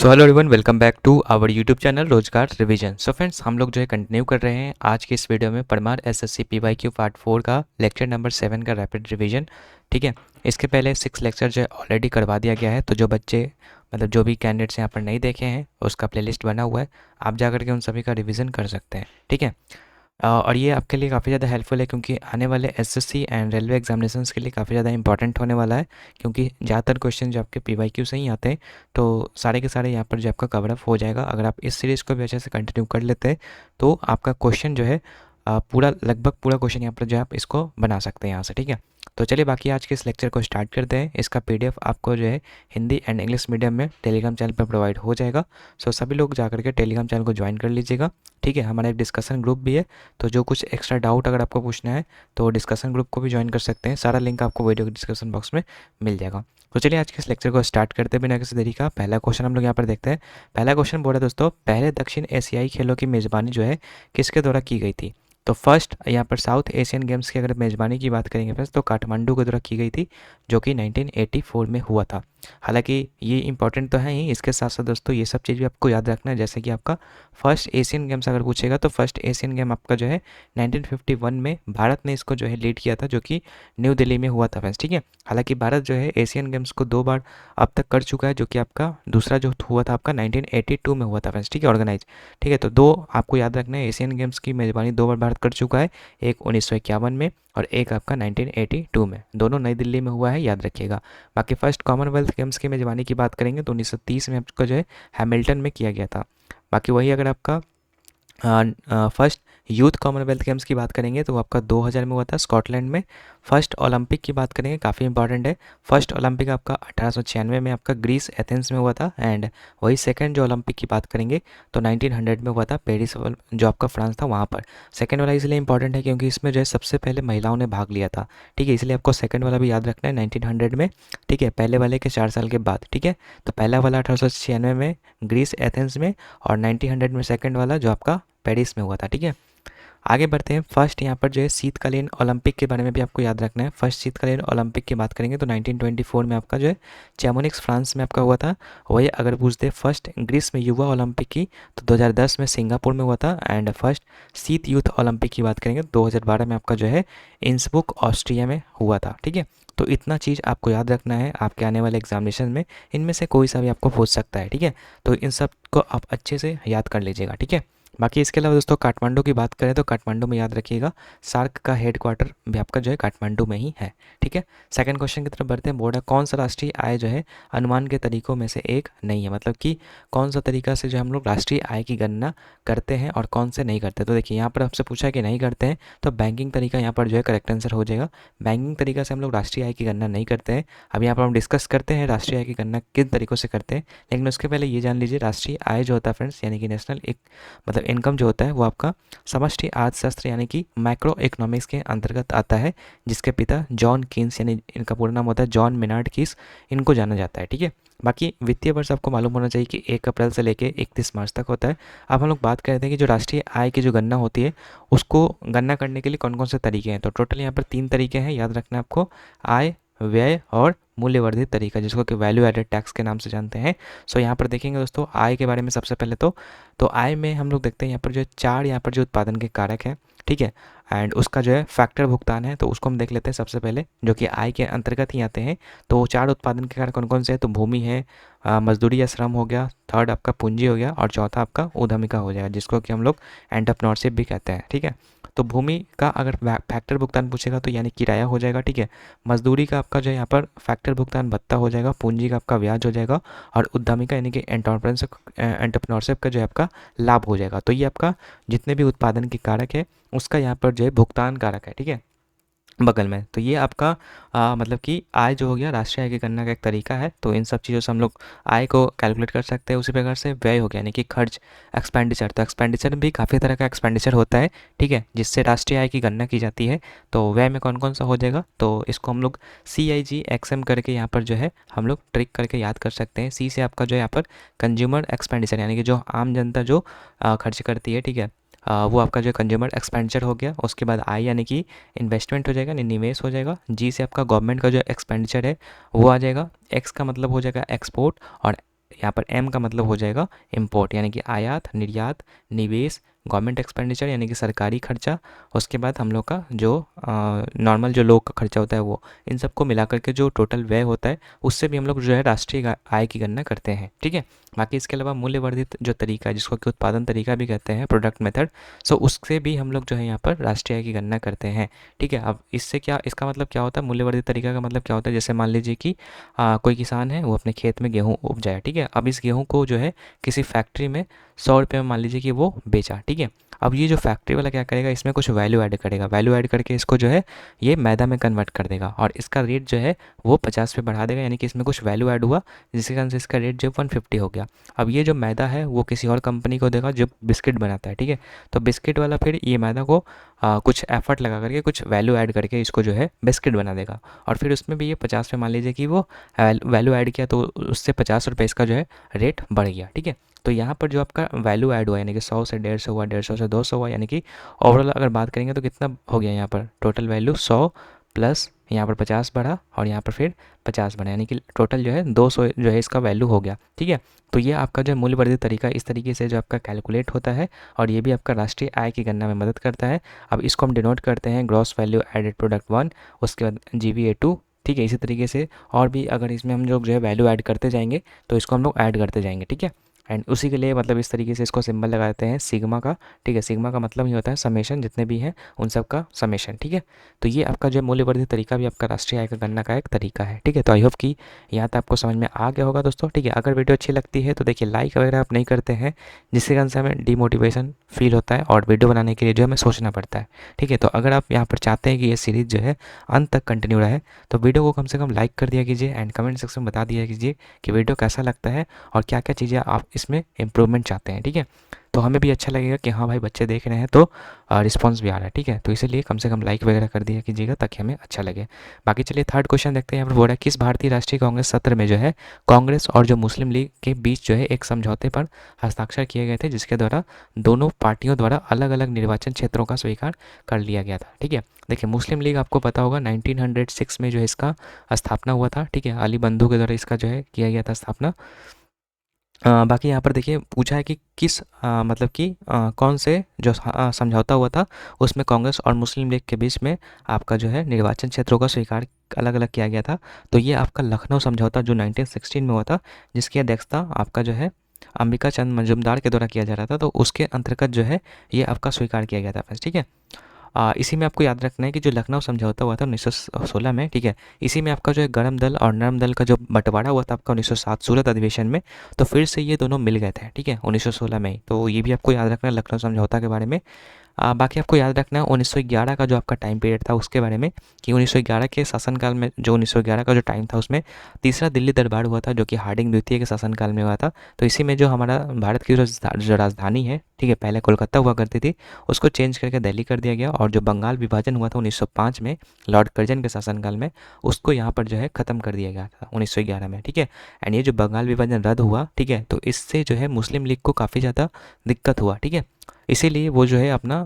So hello everyone, welcome back to our YouTube channel रोजगार revision. So friends, हम लोग जो है कंटिन्यू कर रहे हैं आज के इस वीडियो में परमार एसएससी पीवाईक्यू पार्ट 4 का लेक्चर नंबर 7 का रैपिड रिवीजन। ठीक है, इसके पहले 6 लेक्चर जो है ऑलरेडी करवा दिया गया है, तो जो बच्चे मतलब जो भी कैंडिडेट्स यहाँ पर नहीं देखे हैं उसका प्लेलिस्ट बना हुआ है, आप जा करके उन सभी का रिविज़न कर सकते हैं। ठीक है, और ये आपके लिए काफ़ी ज़्यादा हेल्पफुल है क्योंकि आने वाले एसएससी एंड रेलवे एग्जामिनेशंस के लिए काफ़ी ज़्यादा इंपॉर्टेंट होने वाला है, क्योंकि ज़्यादातर क्वेश्चन जो आपके पीवाईक्यू से ही आते हैं, तो सारे के सारे यहाँ पर जो आपका कवर अप हो जाएगा। अगर आप इस सीरीज़ को भी अच्छे से कंटिन्यू कर लेते हैं तो आपका क्वेश्चन जो है पूरा लगभग पूरा क्वेश्चन यहाँ पर जो है आप इसको बना सकते हैं यहाँ से। ठीक है, तो चलिए बाकी आज के इस लेक्चर को स्टार्ट करते हैं। इसका पीडीएफ आपको जो है हिंदी एंड इंग्लिश मीडियम में टेलीग्राम चैनल पर प्रोवाइड हो जाएगा। सो सभी लोग जा करके टेलीग्राम चैनल को ज्वाइन कर लीजिएगा। ठीक है, हमारा एक डिस्कशन ग्रुप भी है, तो जो कुछ एक्स्ट्रा डाउट अगर आपको पूछना है तो डिस्कशन ग्रुप को भी ज्वाइन कर सकते हैं। सारा लिंक आपको वीडियो के डिस्क्रिप्शन बॉक्स में मिल जाएगा। तो चलिए आज के इस लेक्चर को स्टार्ट करते हैं बिना किसी देरी का। पहला क्वेश्चन हम लोग यहाँ पर देखते हैं। पहला क्वेश्चन बोल रहा है दोस्तों, पहले दक्षिण एशियाई खेलों की मेज़बानी जो है किसके द्वारा की गई थी? तो फर्स्ट यहाँ पर साउथ एशियन गेम्स की अगर मेज़बानी की बात करेंगे फ्रेंड्स, तो काठमांडू के द्वारा की गई थी, जो कि 1984 में हुआ था। हालांकि ये इंपॉर्टेंट तो है ही, इसके साथ साथ दोस्तों ये सब चीज़ भी आपको याद रखना है। जैसे कि आपका फर्स्ट एशियन गेम्स अगर पूछेगा तो फर्स्ट एशियन गेम आपका जो है 1951 में भारत ने इसको जो है लीड किया था, जो कि न्यू दिल्ली में हुआ था फ्रेंड्स। ठीक है, हालांकि भारत जो है एशियन गेम्स को 2 बार अब तक कर चुका है, जो कि आपका दूसरा जो हुआ था आपका 1982 में हुआ था फ्रेंड्स। ठीक है, ऑर्गेनाइज। ठीक है, तो दो आपको याद रखना है, एशियन गेम्स की मेज़बानी 2 बार भारत कर चुका है, एक 1951 में और एक आपका 1982 में। दोनों नई दिल्ली में हुआ है, याद रखिएगा। बाकी फर्स्ट कॉमनवेल्थ गेम्स की मेज़बानी की बात करेंगे तो 1930 में आपका जो है हैमिल्टन में किया गया था। बाकी वही अगर आपका फर्स्ट यूथ कॉमनवेल्थ गेम्स की बात करेंगे तो वो आपका 2000 में हुआ था स्कॉटलैंड में। फर्स्ट ओलंपिक की बात करेंगे, काफ़ी इंपॉर्टेंट है, फर्स्ट ओलंपिक आपका 1896 में आपका ग्रीस एथेंस में हुआ था। एंड वही सेकंड जो ओलंपिक की बात करेंगे तो 1900 में हुआ था पेरिस जो आपका फ्रांस था वहाँ पर। सेकंड वाला इसलिए इंपॉर्टेंट है क्योंकि इसमें जो है सबसे पहले महिलाओं ने भाग लिया था। ठीक है, इसलिए आपको सेकंड वाला भी याद रखना है 1900 में। ठीक है, पहले वाले के 4 साल के बाद। ठीक है, तो पहला वाला 1896 में ग्रीस एथेंस में और 1900 में सेकंड वाला जो आपका पेरिस में हुआ था। ठीक है, आगे बढ़ते हैं। फर्स्ट यहाँ पर जो है शीतकालीन ओलंपिक के बारे में भी आपको याद रखना है। फर्स्ट शीतकालीन ओलंपिक की बात करेंगे तो 1924 में आपका जो है चैमोनिक्स फ्रांस में आपका हुआ था। वही अगर पूछते हैं फर्स्ट ग्रीस में युवा ओलंपिक की तो 2010 में सिंगापुर में हुआ था। एंड फर्स्ट शीत यूथ ओलंपिक की बात करेंगे तो 2012 में आपका जो है इंसबुक ऑस्ट्रिया में हुआ था। ठीक है, तो इतना चीज़ आपको याद रखना है आपके आने वाले एग्जामिनेशन में, इनमें से कोई सा भी आपको पूछ सकता है। ठीक है, तो इन सब को आप अच्छे से याद कर लीजिएगा। ठीक है, बाकी इसके अलावा दोस्तों काठमांडू की बात करें तो काठमांडू में याद रखिएगा सार्क का हेडक्वार्टर भी आपका जो है काठमांडू में ही है। ठीक है, सेकंड क्वेश्चन की तरफ बढ़ते हैं। बोर्ड है कौन सा राष्ट्रीय आय जो है अनुमान के तरीकों में से एक नहीं है? मतलब कि कौन सा तरीका से जो हम लोग राष्ट्रीय आय की गणना करते हैं और कौन से नहीं करते। तो देखिए यहाँ पर आपसे पूछा है कि नहीं करते हैं, तो बैंकिंग तरीका यहाँ पर जो है करेक्ट आंसर हो जाएगा। बैंकिंग तरीका से हम लोग राष्ट्रीय आय की गणना नहीं करते हैं। अब यहाँ पर हम डिस्कस करते हैं राष्ट्रीय आय की गणना किन तरीकों से करते हैं, लेकिन उसके पहले ये जान लीजिए राष्ट्रीय आय जो होता है फ्रेंड्स, यानी कि नेशनल एक मतलब इनकम जो होता है वो आपका समष्टि अर्थशास्त्र यानी कि मैक्रो इकोनॉमिक्स के अंतर्गत आता है, जिसके पिता जॉन कीन्स यानी इनका पूरा नाम होता है जॉन मिनार्ड कीन्स, इनको जाना जाता है। ठीक है, बाकी वित्तीय वर्ष आपको मालूम होना चाहिए कि 1 अप्रैल से लेकर 31 मार्च तक होता है। अब हम लोग बात करते हैं कि जो राष्ट्रीय आय की जो गणना होती है उसको गणना करने के लिए कौन कौन से तरीके हैं। तो टोटल यहाँ पर 3 तरीके हैं, याद रखना है आपको, आय, व्यय और मूल्यवर्धित तरीका, जिसको कि वैल्यू एडेड टैक्स के नाम से जानते हैं। सो यहाँ पर देखेंगे दोस्तों आय के बारे में सबसे पहले तो आय में हम लोग देखते हैं यहाँ पर जो 4 यहाँ पर जो उत्पादन के कारक हैं। ठीक है, एंड उसका जो है फैक्टर भुगतान है, तो उसको हम देख लेते हैं सबसे पहले, जो कि आय के अंतर्गत ही आते हैं। तो 4 उत्पादन के कारक कौन कौन से हैं? तो भूमि है, मजदूरी या श्रम हो गया, थर्ड आपका पूंजी हो गया और चौथा आपका उद्यमिता हो जाएगा, जिसको कि हम लोग एंटरप्रेन्योरशिप भी कहते हैं। ठीक है, तो भूमि का अगर फैक्टर भुगतान पूछेगा तो यानी किराया हो जाएगा। ठीक है, मजदूरी का आपका जो है यहाँ पर फैक्टर भुगतान भत्ता हो जाएगा, पूंजी का आपका ब्याज हो जाएगा और उद्यमिता यानी कि एंटरप्रेन्योरशिप का जो है आपका लाभ हो जाएगा। तो ये आपका जितने भी उत्पादन के कारक है उसका यहाँ पर जो है भुगतान कारक है। ठीक है, बगल में, तो ये आपका मतलब कि आय जो हो गया राष्ट्रीय आय की गणना का एक तरीका है। तो इन सब चीज़ों से हम लोग आय को कैलकुलेट कर सकते हैं। उसी प्रकार से व्यय हो गया यानी कि खर्च, एक्सपेंडिचर, तो एक्सपेंडिचर भी काफ़ी तरह का एक्सपेंडिचर होता है। ठीक है, जिससे राष्ट्रीय आय की गणना की जाती है। तो व्यय में कौन कौन सा हो जाएगा, तो इसको हम लोग CIGXM करके यहाँ पर जो है हम लोग ट्रिक करके याद कर सकते हैं। सी से आपका जो है यहाँ पर कंज्यूमर एक्सपेंडिचर यानी कि जो आम जनता जो खर्च करती है। ठीक है, वो आपका जो कंज्यूमर एक्सपेंडिचर हो गया। उसके बाद आई यानी कि इन्वेस्टमेंट हो जाएगा, निवेश हो जाएगा। जी से आपका गवर्नमेंट का जो एक्सपेंडिचर है वो आ जाएगा। एक्स का मतलब हो जाएगा एक्सपोर्ट और यहाँ पर एम का मतलब हो जाएगा इम्पोर्ट, यानी कि आयात, निर्यात, निवेश, गवर्नमेंट एक्सपेंडिचर यानी कि सरकारी खर्चा, उसके बाद हम लोग का जो नॉर्मल जो लोग का खर्चा होता है वो, इन सबको मिला करके जो टोटल व्यय होता है उससे भी हम लोग जो है राष्ट्रीय आय की गणना करते हैं। ठीक है, बाकी इसके अलावा मूल्यवर्धित जो तरीका है जिसको कि उत्पादन तरीका भी कहते हैं, प्रोडक्ट मेथड, सो उससे भी हम लोग जो है यहाँ पर राष्ट्रीय आय की गणना करते हैं। ठीक है, अब इससे क्या, इसका मतलब क्या होता है, मूल्यवर्धित तरीका का मतलब क्या होता है, जैसे मान लीजिए कि कोई किसान है वो अपने खेत में गेहूँ उपजाया। ठीक है, अब इस गेहूँ को जो है किसी फैक्ट्री में 100 रुपये में मान लीजिए कि वो बेचा। ठीक है, अब ये जो फैक्ट्री वाला क्या करेगा, इसमें कुछ वैल्यू ऐड करेगा, वैल्यू ऐड करके इसको जो है ये मैदा में कन्वर्ट कर देगा और इसका रेट जो है वो 50 पे बढ़ा देगा, यानी कि इसमें कुछ वैल्यू ऐड हुआ जिसके कारण से इसका रेट जो 150 हो गया। अब ये जो मैदा है वो किसी और कंपनी को देगा जो बिस्किट बनाता है। ठीक है, तो बिस्किट वाला फिर ये मैदा को कुछ एफर्ट लगा करके कुछ वैल्यू ऐड करके इसको जो है बिस्किट बना देगा और फिर उसमें भी ये 50 पे मान लीजिए कि वो वैल्यू ऐड किया तो उससे 50 रुपये इसका जो है रेट बढ़ गया। ठीक है, तो यहाँ पर जो आपका वैल्यू ऐड हुआ यानी कि 100 से 150 हुआ, 150 से 200 हुआ, यानी कि ओवरऑल अगर बात करेंगे तो कितना हो गया यहाँ पर टोटल वैल्यू 100 प्लस यहाँ पर 50 बढ़ा और यहाँ पर फिर 50 बढ़ा, यानी कि टोटल जो है 200 जो है इसका वैल्यू हो गया। ठीक है, तो ये आपका जो है मूल्यवर्धित तरीका इस तरीके से जो आपका कैलकुलेट होता है और ये भी आपका राष्ट्रीय आय की गणना में मदद करता है। अब इसको हम डिनोट करते हैं ग्रॉस वैल्यू एडेड प्रोडक्ट 1, उसके बाद GVA 2। ठीक है, इसी तरीके से और भी अगर इसमें हम लोग जो है वैल्यू ऐड करते जाएंगे तो इसको हम लोग ऐड करते जाएंगे। ठीक है, एंड उसी के लिए मतलब इस तरीके से इसको सिंबल लगाते हैं सिग्मा का। ठीक है, सिग्मा का मतलब ही होता है समेशन, जितने भी हैं उन सब का समेशन। ठीक है, तो ये आपका जो मूल्यवर्धित तरीका भी आपका राष्ट्रीय आय का गणना का एक तरीका है। ठीक है, तो आई होप कि यहाँ तक आपको समझ में आ गया होगा दोस्तों। ठीक है, अगर वीडियो अच्छी लगती है तो देखिए लाइक वगैरह आप नहीं करते हैं, जिसके कारण से हमें डिमोटिवेशन फील होता है और वीडियो बनाने के लिए जो हमें सोचना पड़ता है। ठीक है, तो अगर आप यहाँ पर चाहते हैं कि ये सीरीज़ जो है अंत तक कंटिन्यू रहे तो वीडियो को कम से कम लाइक कर दिया कीजिए एंड कमेंट सेक्शन में बता दिया कीजिए कि वीडियो कैसा लगता है और क्या क्या चीज़ें आप इसमें इम्प्रूवमेंट चाहते हैं। ठीक है, तो हमें भी अच्छा लगेगा कि हाँ भाई बच्चे देख रहे हैं तो रिस्पांस भी आ रहा है। ठीक है, तो इसीलिए कम से कम लाइक वगैरह कर दिया कीजिएगा ताकि हमें अच्छा लगे। बाकी चलिए थर्ड क्वेश्चन देखते हैं। यहाँ पर बोल रहा है किस भारतीय राष्ट्रीय कांग्रेस सत्र में जो है कांग्रेस और जो मुस्लिम लीग के बीच जो है एक समझौते पर हस्ताक्षर किए गए थे जिसके द्वारा दोनों पार्टियों द्वारा अलग अलग निर्वाचन क्षेत्रों का स्वीकार कर लिया गया था। ठीक है, देखिए मुस्लिम लीग आपको पता होगा 1906 में जो है इसका स्थापना हुआ था। ठीक है, अली बंधु के द्वारा इसका जो है किया गया था स्थापना। बाकी यहाँ पर देखिए पूछा है कि किस मतलब कि कौन से जो समझौता हुआ था उसमें कांग्रेस और मुस्लिम लीग के बीच में आपका जो है निर्वाचन क्षेत्रों का स्वीकार अलग अलग किया गया था। तो ये आपका लखनऊ समझौता जो 1916 में हुआ था, जिसकी अध्यक्षता आपका जो है अंबिका चंद मजूमदार के द्वारा किया जा रहा था, तो उसके अंतर्गत जो है ये आपका स्वीकार किया गया था फ्रेंड्स। ठीक है, इसी में आपको याद रखना है कि जो लखनऊ समझौता हुआ था 1916 में, ठीक है, इसी में आपका जो है गर्म दल और नरम दल का जो बंटवारा हुआ था आपका 1907 सूरत अधिवेशन में, तो फिर से ये दोनों मिल गए थे। ठीक है, 1916 में ही, तो ये भी आपको याद रखना है लखनऊ समझौता के बारे में। बाकी आपको याद रखना है 1911 का जो आपका टाइम पीरियड था उसके बारे में कि 1911 के शासनकाल में जो 1911 का जो टाइम था उसमें तीसरा दिल्ली दरबार हुआ था जो कि हार्डिंग द्वितीय के शासनकाल में हुआ था। तो इसी में जो हमारा भारत की जो राजधानी है, ठीक है, पहले कोलकाता हुआ करती थी, उसको चेंज करके दिल्ली कर दिया गया और जो बंगाल विभाजन हुआ था 1905 में लॉर्ड कर्जन के शासनकाल में, उसको यहाँ पर जो है ख़त्म कर दिया गया था 1911 में। ठीक है, एंड ये जो बंगाल विभाजन रद्द हुआ, ठीक है, तो इससे जो है मुस्लिम लीग को काफ़ी ज़्यादा दिक्कत हुआ। ठीक है, इसीलिए वो जो है अपना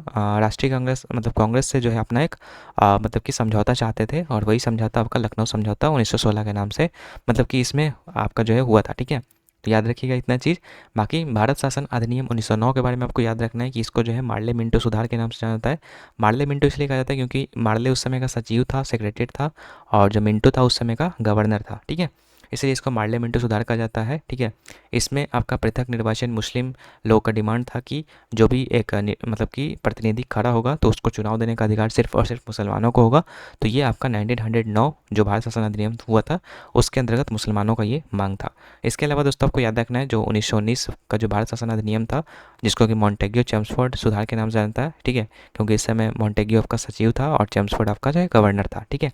राष्ट्रीय कांग्रेस मतलब कांग्रेस से जो है अपना एक मतलब कि समझौता चाहते थे और वही समझौता आपका लखनऊ समझौता 1916 के नाम से मतलब कि इसमें आपका जो है हुआ था। ठीक है, तो याद रखिएगा इतना चीज़। बाकी भारत शासन अधिनियम 1909 के बारे में आपको याद रखना है कि इसको जो है मार्ले मिंटो सुधार के नाम से जाना जाता है। मार्ले मिंटो इसलिए कहा जाता है क्योंकि मार्ले उस समय का सचिव था, सेक्रेटरी था, और जो मिंटो था उस समय का गवर्नर था। ठीक है, इसलिए इसको मार्ले मिंटो सुधार कहा जाता है। ठीक है, इसमें आपका पृथक निर्वाचन मुस्लिम लोगों का डिमांड था कि जो भी एक मतलब कि प्रतिनिधि खड़ा होगा तो उसको चुनाव देने का अधिकार सिर्फ और सिर्फ मुसलमानों को होगा। तो ये आपका 1909 जो भारत शासन अधिनियम हुआ था उसके अंतर्गत मुसलमानों का ये मांग था। इसके अलावा दोस्तों आपको याद रखना है जो 1919 का जो भारत शासन अधिनियम था जिसको कि मॉन्टेग्यू चेम्सफोर्ड सुधार के नाम से जानता है। ठीक है, क्योंकि इस समय मॉन्टेग्यू आपका सचिव था और चेम्सफोर्ड आपका जो है गवर्नर था। ठीक है,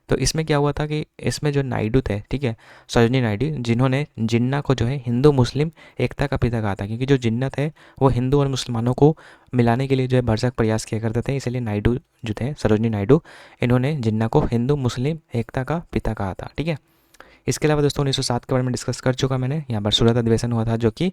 तो इसमें क्या हुआ था कि इसमें जो नायडू थे, ठीक है, सरोजिनी नायडू, जिन्होंने जिन्ना को जो है हिंदू मुस्लिम एकता का पिता कहा था, क्योंकि जो जिन्ना थे वो हिंदू और मुसलमानों को मिलाने के लिए जो है भरसक प्रयास किया करते थे, इसलिए नायडू जो थे सरोजिनी नायडू, इन्होंने जिन्ना को हिंदू मुस्लिम एकता का पिता कहा था। ठीक है, इसके अलावा दोस्तों 1907 के बारे में डिस्कस कर चुका मैंने। यहाँ पर सूरत अधिवेशन हुआ था जो कि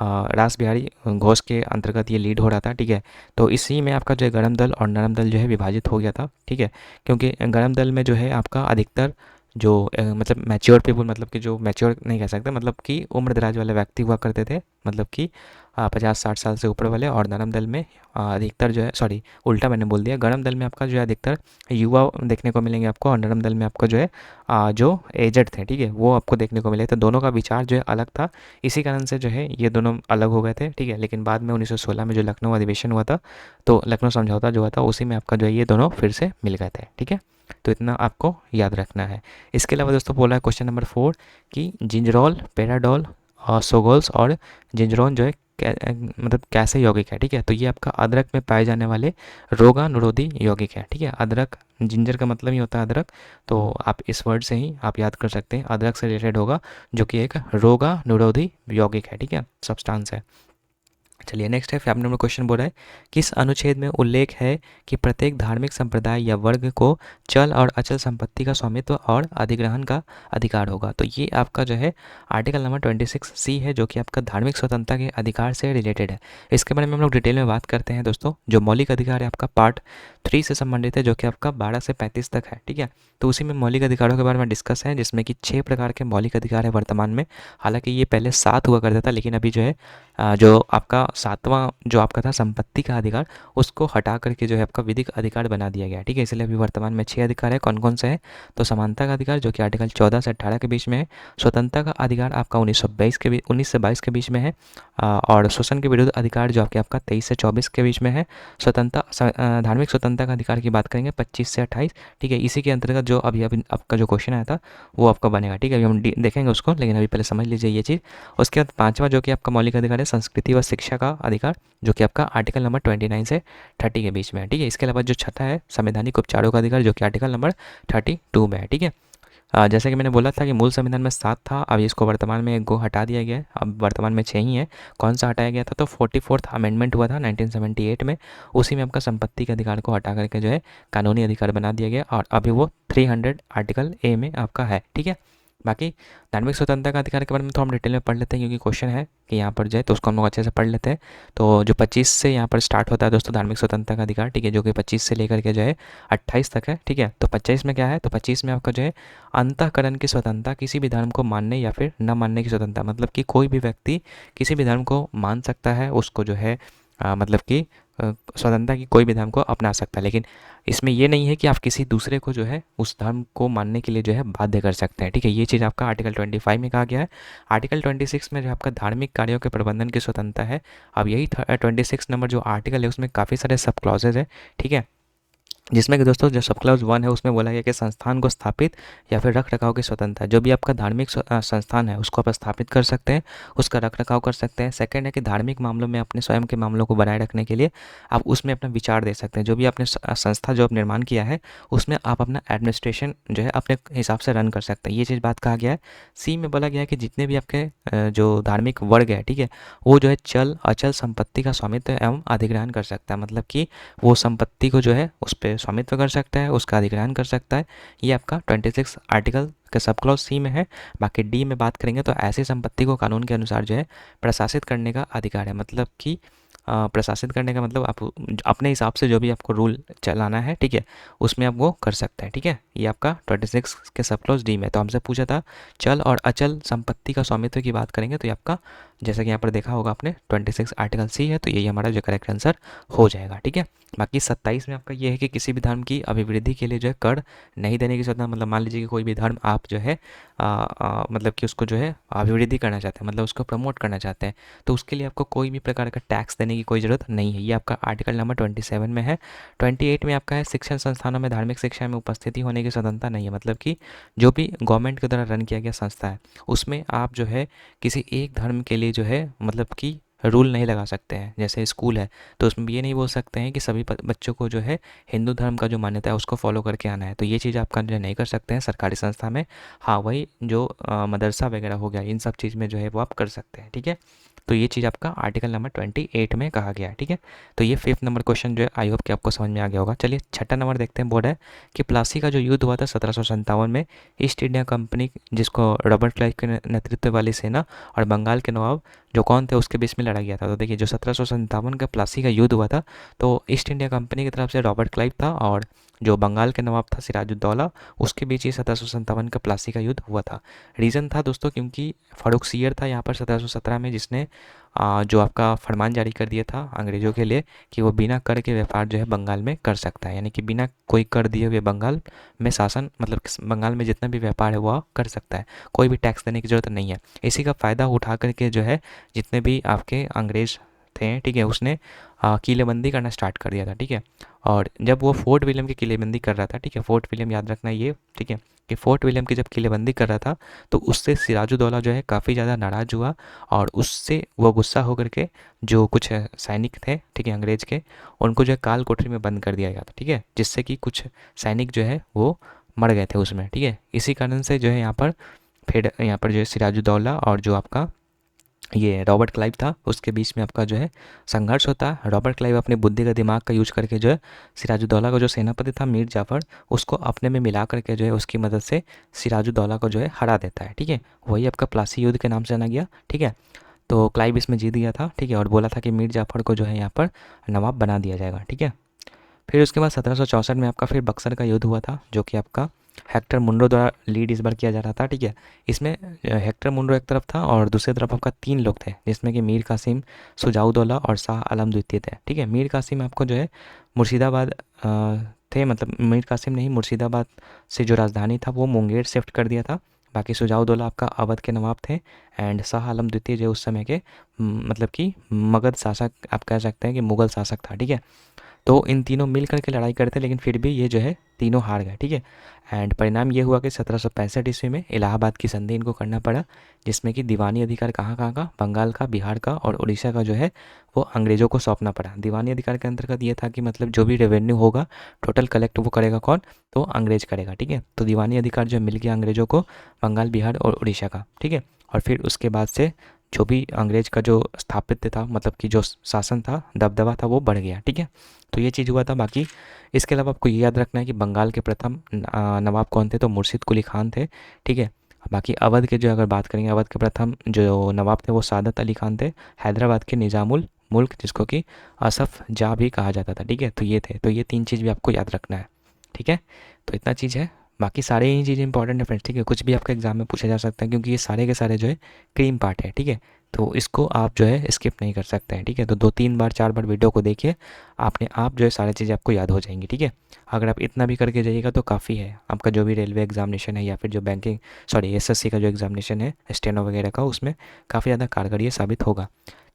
रास बिहारी घोष के अंतर्गत ये लीड हो रहा था। ठीक है, तो इसी में आपका जो है गर्म दल और नरम दल जो है विभाजित हो गया था। ठीक है, क्योंकि गर्म दल में जो है आपका अधिकतर जो मतलब मैच्योर पीपल, मतलब कि जो मैच्योर नहीं कह सकते, मतलब कि उम्र दराज वाले व्यक्ति हुआ करते थे, मतलब कि 50-60 साल से ऊपर वाले। और नरम दल में अधिकतर जो है, सॉरी उल्टा मैंने बोल दिया, गरम दल में आपका जो है अधिकतर युवा देखने को मिलेंगे आपको, और नरम दल में आपको जो है जो एजड थे, ठीक है, वो आपको देखने को मिले। तो दोनों का विचार जो है अलग था, इसी कारण से जो है ये दोनों अलग हो गए थे, ठीक है। लेकिन बाद में 1916 में जो लखनऊ अधिवेशन हुआ था, तो लखनऊ समझौता जो हुआ था, उसी में आपका जो है ये दोनों फिर से मिल गए थे, ठीक है। तो इतना आपको याद रखना है। इसके अलावा दोस्तों बोला है क्वेश्चन नंबर 4 कि जिंजरोल, पैराडोल और सोगोल्स और जिंजरोन जो है मतलब कैसे यौगिक है, ठीक है। तो ये आपका अदरक में पाए जाने वाले रोगानुरोधी यौगिक है, ठीक है। अदरक, जिंजर का मतलब ही होता है अदरक, तो आप इस वर्ड से ही आप याद कर सकते हैं, अदरक से रिलेटेड होगा, जो कि एक रोगानुरोधी यौगिक है, ठीक है, सब्सटेंस है। चलिए नेक्स्ट है फैक्ट नंबर क्वेश्चन बोल रहा है, किस अनुच्छेद में उल्लेख है कि प्रत्येक धार्मिक संप्रदाय या वर्ग को चल और अचल संपत्ति का स्वामित्व और अधिग्रहण का अधिकार होगा। तो ये आपका जो है आर्टिकल नंबर 26C है, जो कि आपका धार्मिक स्वतंत्रता के अधिकार से रिलेटेड है। इसके बारे में हम लोग डिटेल में बात करते हैं दोस्तों। जो मौलिक अधिकार है आपका पार्ट 3 से संबंधित है, जो कि आपका 12 से 35 तक है, ठीक है। तो उसी में मौलिक अधिकारों के बारे में डिस्कस है, जिसमें कि 6 प्रकार के मौलिक अधिकार है वर्तमान में। हालांकि ये पहले 7 हुआ करता था, लेकिन अभी जो है जो आपका 7वां जो आपका था संपत्ति का अधिकार, उसको हटा करके जो है आपका विधिक अधिकार बना दिया गया, ठीक है। इसलिए अभी वर्तमान में 6 अधिकार है। कौन कौन से हैं? तो समानता का अधिकार, जो कि आर्टिकल 14 से 18 के बीच में है। स्वतंत्रता का अधिकार आपका 19 से 22 के बीच में है। और शोषण के विरुद्ध अधिकार जो आपका 23 से 24 के बीच में है। स्वतंत्रता, धार्मिक स्वतंत्रता का अधिकार की बात करेंगे 25 से 28, ठीक है। इसी के अंतर्गत जो अभी अभी आपका जो क्वेश्चन आया था वो आपका बनेगा, ठीक है। अभी हम देखेंगे उसको, लेकिन अभी पहले समझ लीजिए ये चीज़। उसके बाद 5वां जो कि आपका मौलिक अधिकार है संस्कृति व शिक्षा का अधिकार, जो कि आपका आर्टिकल नंबर 29 से 30 के बीच में है, ठीक है। इसके अलावा जो छठा है संवैधानिक उपचारों का अधिकार, जो कि आर्टिकल नंबर 32 में है, ठीक है। जैसे कि मैंने बोला था कि मूल संविधान में 7 था, अब इसको वर्तमान में 1 गो हटा दिया गया है, अब वर्तमान में 6 ही है। कौन सा हटाया गया था? तो 44th अमेंडमेंट हुआ था 1978 में, उसी में आपका संपत्ति के अधिकार को हटा करके जो है कानूनी अधिकार बना दिया गया, और अभी वो 300 आर्टिकल ए में आपका है, ठीक है। बाकी धार्मिक स्वतंत्रता का अधिकार के बारे में तो हम डिटेल में पढ़ लेते हैं, क्योंकि क्वेश्चन है कि यहाँ पर जाए तो उसको हम लोग अच्छे से पढ़ लेते हैं। तो जो 25 से यहाँ पर स्टार्ट होता है दोस्तों धार्मिक स्वतंत्रता का अधिकार, ठीक है, जो कि 25 से लेकर के जो है 28 तक है, ठीक है। तो 25 में क्या है? तो 25 में आपका जो है अंतःकरण की स्वतंत्रता, किसी भी धर्म को मानने या फिर न मानने की स्वतंत्रता, मतलब कि कोई भी व्यक्ति किसी भी धर्म को मान सकता है, उसको जो है मतलब कि स्वतंत्रता की कोई भी धर्म को अपना सकता है। लेकिन इसमें ये नहीं है कि आप किसी दूसरे को जो है उस धर्म को मानने के लिए जो है बाध्य कर सकते हैं, ठीक है। ये चीज़ आपका आर्टिकल 25 में कहा गया है। आर्टिकल 26 में जो आपका धार्मिक कार्यों के प्रबंधन की स्वतंत्रता है। अब यही 26 नंबर जो आर्टिकल है उसमें काफ़ी सारे सब क्लॉजेज है, ठीक है, जिसमें कि दोस्तों जो सब क्लॉज 1 है उसमें बोला गया कि संस्थान को स्थापित या फिर रख रखाव की स्वतंत्रता, जो भी आपका धार्मिक संस्थान है उसको आप स्थापित कर सकते हैं, उसका रख रखाव कर सकते हैं। सेकंड है कि धार्मिक मामलों में अपने स्वयं के मामलों को बनाए रखने के लिए आप उसमें अपना विचार दे सकते हैं। जो भी आपने संस्था जो आप निर्माण किया है उसमें आप अपना एडमिनिस्ट्रेशन जो है अपने हिसाब से रन कर सकते हैं, ये चीज़ बात कहा गया है। सी में बोला गया है कि जितने भी आपके जो धार्मिक वर्ग है, ठीक है, वो जो है चल अचल संपत्ति का स्वामित्व एवं अधिग्रहण कर सकता है, मतलब कि वो संपत्ति को जो है उस पर स्वामित्व कर सकता है, उसका अधिग्रहण कर सकता है। ये आपका 26 आर्टिकल का सब क्लॉज सी में है। बाकी डी में बात करेंगे तो ऐसी संपत्ति को कानून के अनुसार जो है प्रशासित करने का अधिकार है, मतलब कि प्रशासित करने का मतलब आप अपने हिसाब से जो भी आपको रूल चलाना है, ठीक है, उसमें आप वो कर सकते हैं, ठीक है। ये आपका 26 के सब क्लॉज डी में। तो हमसे पूछा था चल और अचल संपत्ति का स्वामित्व की बात करेंगे, तो ये आपका जैसा कि यहाँ पर देखा होगा आपने 26 आर्टिकल सी है, तो यही हमारा जो करेक्ट आंसर हो जाएगा, ठीक है। बाकी 27 में आपका ये है कि किसी भी धर्म की अभिवृद्धि के लिए जो है कर नहीं देने की स्वतंत्रता, मतलब मान लीजिए कि कोई भी धर्म आप जो है मतलब कि उसको जो है अभिवृद्धि करना चाहते हैं, मतलब उसको प्रमोट करना चाहते हैं, तो उसके लिए आपको कोई भी प्रकार का टैक्स देने की कोई ज़रूरत नहीं है। ये आपका आर्टिकल नंबर 27 में है। 28 में आपका है शिक्षण संस्थानों में धार्मिक शिक्षा में उपस्थिति होने की स्वतंत्रता नहीं है, मतलब कि जो भी गवर्नमेंट के द्वारा रन किया गया संस्था है उसमें आप जो है किसी एक धर्म के लिए जो है मतलब कि रूल नहीं लगा सकते हैं। जैसे स्कूल है तो उसमें भी ये नहीं बोल सकते हैं कि सभी बच्चों को जो है हिंदू धर्म का जो मान्यता है उसको फॉलो करके आना है, तो ये चीज़ आप जो नहीं कर सकते हैं सरकारी संस्था में। हाँ, वही जो मदरसा वगैरह हो गया, इन सब चीज़ में जो है वो आप कर सकते हैं, ठीक है। तो ये चीज़ आपका आर्टिकल नंबर 28 में कहा गया है, ठीक है। तो ये 5th नंबर क्वेश्चन जो है आई होप कि आपको समझ में आ गया होगा। चलिए 6ठा नंबर देखते हैं। बोर्ड है कि प्लासी का जो युद्ध हुआ था 1757 में, ईस्ट इंडिया कंपनी जिसको रॉबर्ट क्लाइव के नेतृत्व वाली सेना और बंगाल के नवाब जो कौन थे उसके बीच में लड़ा गया था। तो देखिए जो 1757 का प्लासी का युद्ध हुआ था, तो ईस्ट इंडिया कंपनी की तरफ से रॉबर्ट क्लाइव था और जो बंगाल के नवाब था सिराजुद्दौला, उसके बीच ही 1757 का प्लासी का युद्ध हुआ था। रीज़न था दोस्तों क्योंकि फ़ारुखसियर था यहाँ पर 1717 में, जिसने जो आपका फरमान जारी कर दिया था अंग्रेज़ों के लिए कि वो बिना कर के व्यापार जो है बंगाल में कर सकता है, यानी कि बिना कोई कर दिए हुए बंगाल में शासन, मतलब बंगाल में जितना भी व्यापार है वो कर सकता है, कोई भी टैक्स देने की ज़रूरत नहीं है। इसी का फ़ायदा उठा करके जो है जितने भी आपके अंग्रेज़ थे, ठीक है, उसने किलेबंदी करना स्टार्ट कर दिया था, ठीक है। और जब वो फोर्ट विलियम की किलेबंदी कर रहा था, ठीक है, फोर्ट विलियम याद रखना ये, ठीक है, कि फोर्ट विलियम की जब किलेबंदी कर रहा था तो उससे सिराजुद्दौला जो है काफ़ी ज़्यादा नाराज़ हुआ और उससे वो गुस्सा होकर के जो कुछ सैनिक थे, ठीक है, अंग्रेज़ के, उनको जो है काल कोठरी में बंद कर दिया गया था, ठीक है, जिससे कि कुछ सैनिक जो है वो मर गए थे उसमें, ठीक है। इसी कारण से जो है यहाँ पर फिर यहाँ पर जो है सिराजुद्दौला और जो आपका ये रॉबर्ट क्लाइव था उसके बीच में आपका जो है संघर्ष होता है। रॉबर्ट क्लाइव अपनी बुद्धि का दिमाग का यूज करके जो है सिराजुद्दौला का जो सेनापति था मीर जाफ़र, उसको अपने में मिला करके जो है उसकी मदद से सिराजुद्दौला को जो है हरा देता है, ठीक है। वही आपका प्लासी युद्ध के नाम से जाना गया, ठीक है। तो क्लाइव इसमें जीत गया था, ठीक है, और बोला था कि मीर जाफ़र को जो है यहाँ पर नवाब बना दिया जाएगा, ठीक है। फिर उसके बाद 1764 में आपका फिर बक्सर का युद्ध हुआ था, जो कि आपका हेक्टर मुनरो द्वारा लीड इस बार किया जा रहा था, ठीक है। इसमें हेक्टर मुनरो एक तरफ था और दूसरी तरफ आपका 3 लोग थे, जिसमें कि मीर कासिम, शुजाउद्दौला और शाह आलम द्वितीय थे, ठीक है। मीर कासिम आपको जो है मुर्शिदाबाद थे, मतलब मीर कासिम ने ही मुर्शिदाबाद से जो राजधानी था वो मुंगेर शिफ्ट कर दिया था। बाकी शुजाउद्दौला आपका अवध के नवाब थे एंड शाह आलम द्वितीय जो उस समय के मतलब कि मगध शासक आप कह सकते हैं कि मुग़ल शासक था, ठीक है। तो इन तीनों मिल कर के लड़ाई करते लेकिन फिर भी ये जो है तीनों हार गए, ठीक है। एंड परिणाम ये हुआ कि 1765 ईस्वी में इलाहाबाद की संधि इनको करना पड़ा, जिसमें कि दीवानी अधिकार कहाँ कहाँ का, बंगाल का, बिहार का और उड़ीसा का जो है वो अंग्रेज़ों को सौंपना पड़ा। दीवानी अधिकार के अंतर्गत ये था कि मतलब जो भी रेवेन्यू होगा टोटल कलेक्ट वो करेगा कौन, तो अंग्रेज करेगा, ठीक है। तो दीवानी अधिकार जो मिल गया अंग्रेज़ों को बंगाल, बिहार और उड़ीसा का, ठीक है। और फिर उसके बाद से जो भी अंग्रेज का जो स्थापित्य था, मतलब कि जो शासन था, दबदबा था, वो बढ़ गया, ठीक है। तो ये चीज़ हुआ था। बाकी इसके अलावा आपको ये याद रखना है कि बंगाल के प्रथम नवाब कौन थे, तो मुर्शिद कुली खान थे, ठीक है। बाकी अवध के जो अगर बात करेंगे, अवध के प्रथम जो नवाब थे वो सादत अली खान थे। हैदराबाद के निज़ामुल मुल्क, जिसको कि असफ जा भी कहा जाता था, ठीक है। तो ये थे, तो ये 3 चीज़ भी आपको याद रखना है, ठीक है। तो इतना चीज़ है, बाकी सारे ही चीज़ें इंपॉर्टेंट है फ्रेंड्स, ठीक है। कुछ भी आपका एग्जाम में पूछा जा सकता है क्योंकि ये सारे के सारे जो है क्रीम पार्ट है, ठीक है। तो इसको आप जो है स्किप नहीं कर सकते हैं, ठीक है। तो 2-3 बार 4 बार वीडियो को देखिए, आपने आप जो है सारी चीज़ें आपको याद हो जाएंगी, ठीक है। अगर आप इतना भी करके जाइएगा तो काफ़ी है, आपका जो भी रेलवे एग्जामिनेशन है या फिर जो बैंकिंग सॉरी एसएससी का जो एग्जामिनेशन है स्टेनो वगैरह का, उसमें काफ़ी ज़्यादा कारगर ये साबित होगा।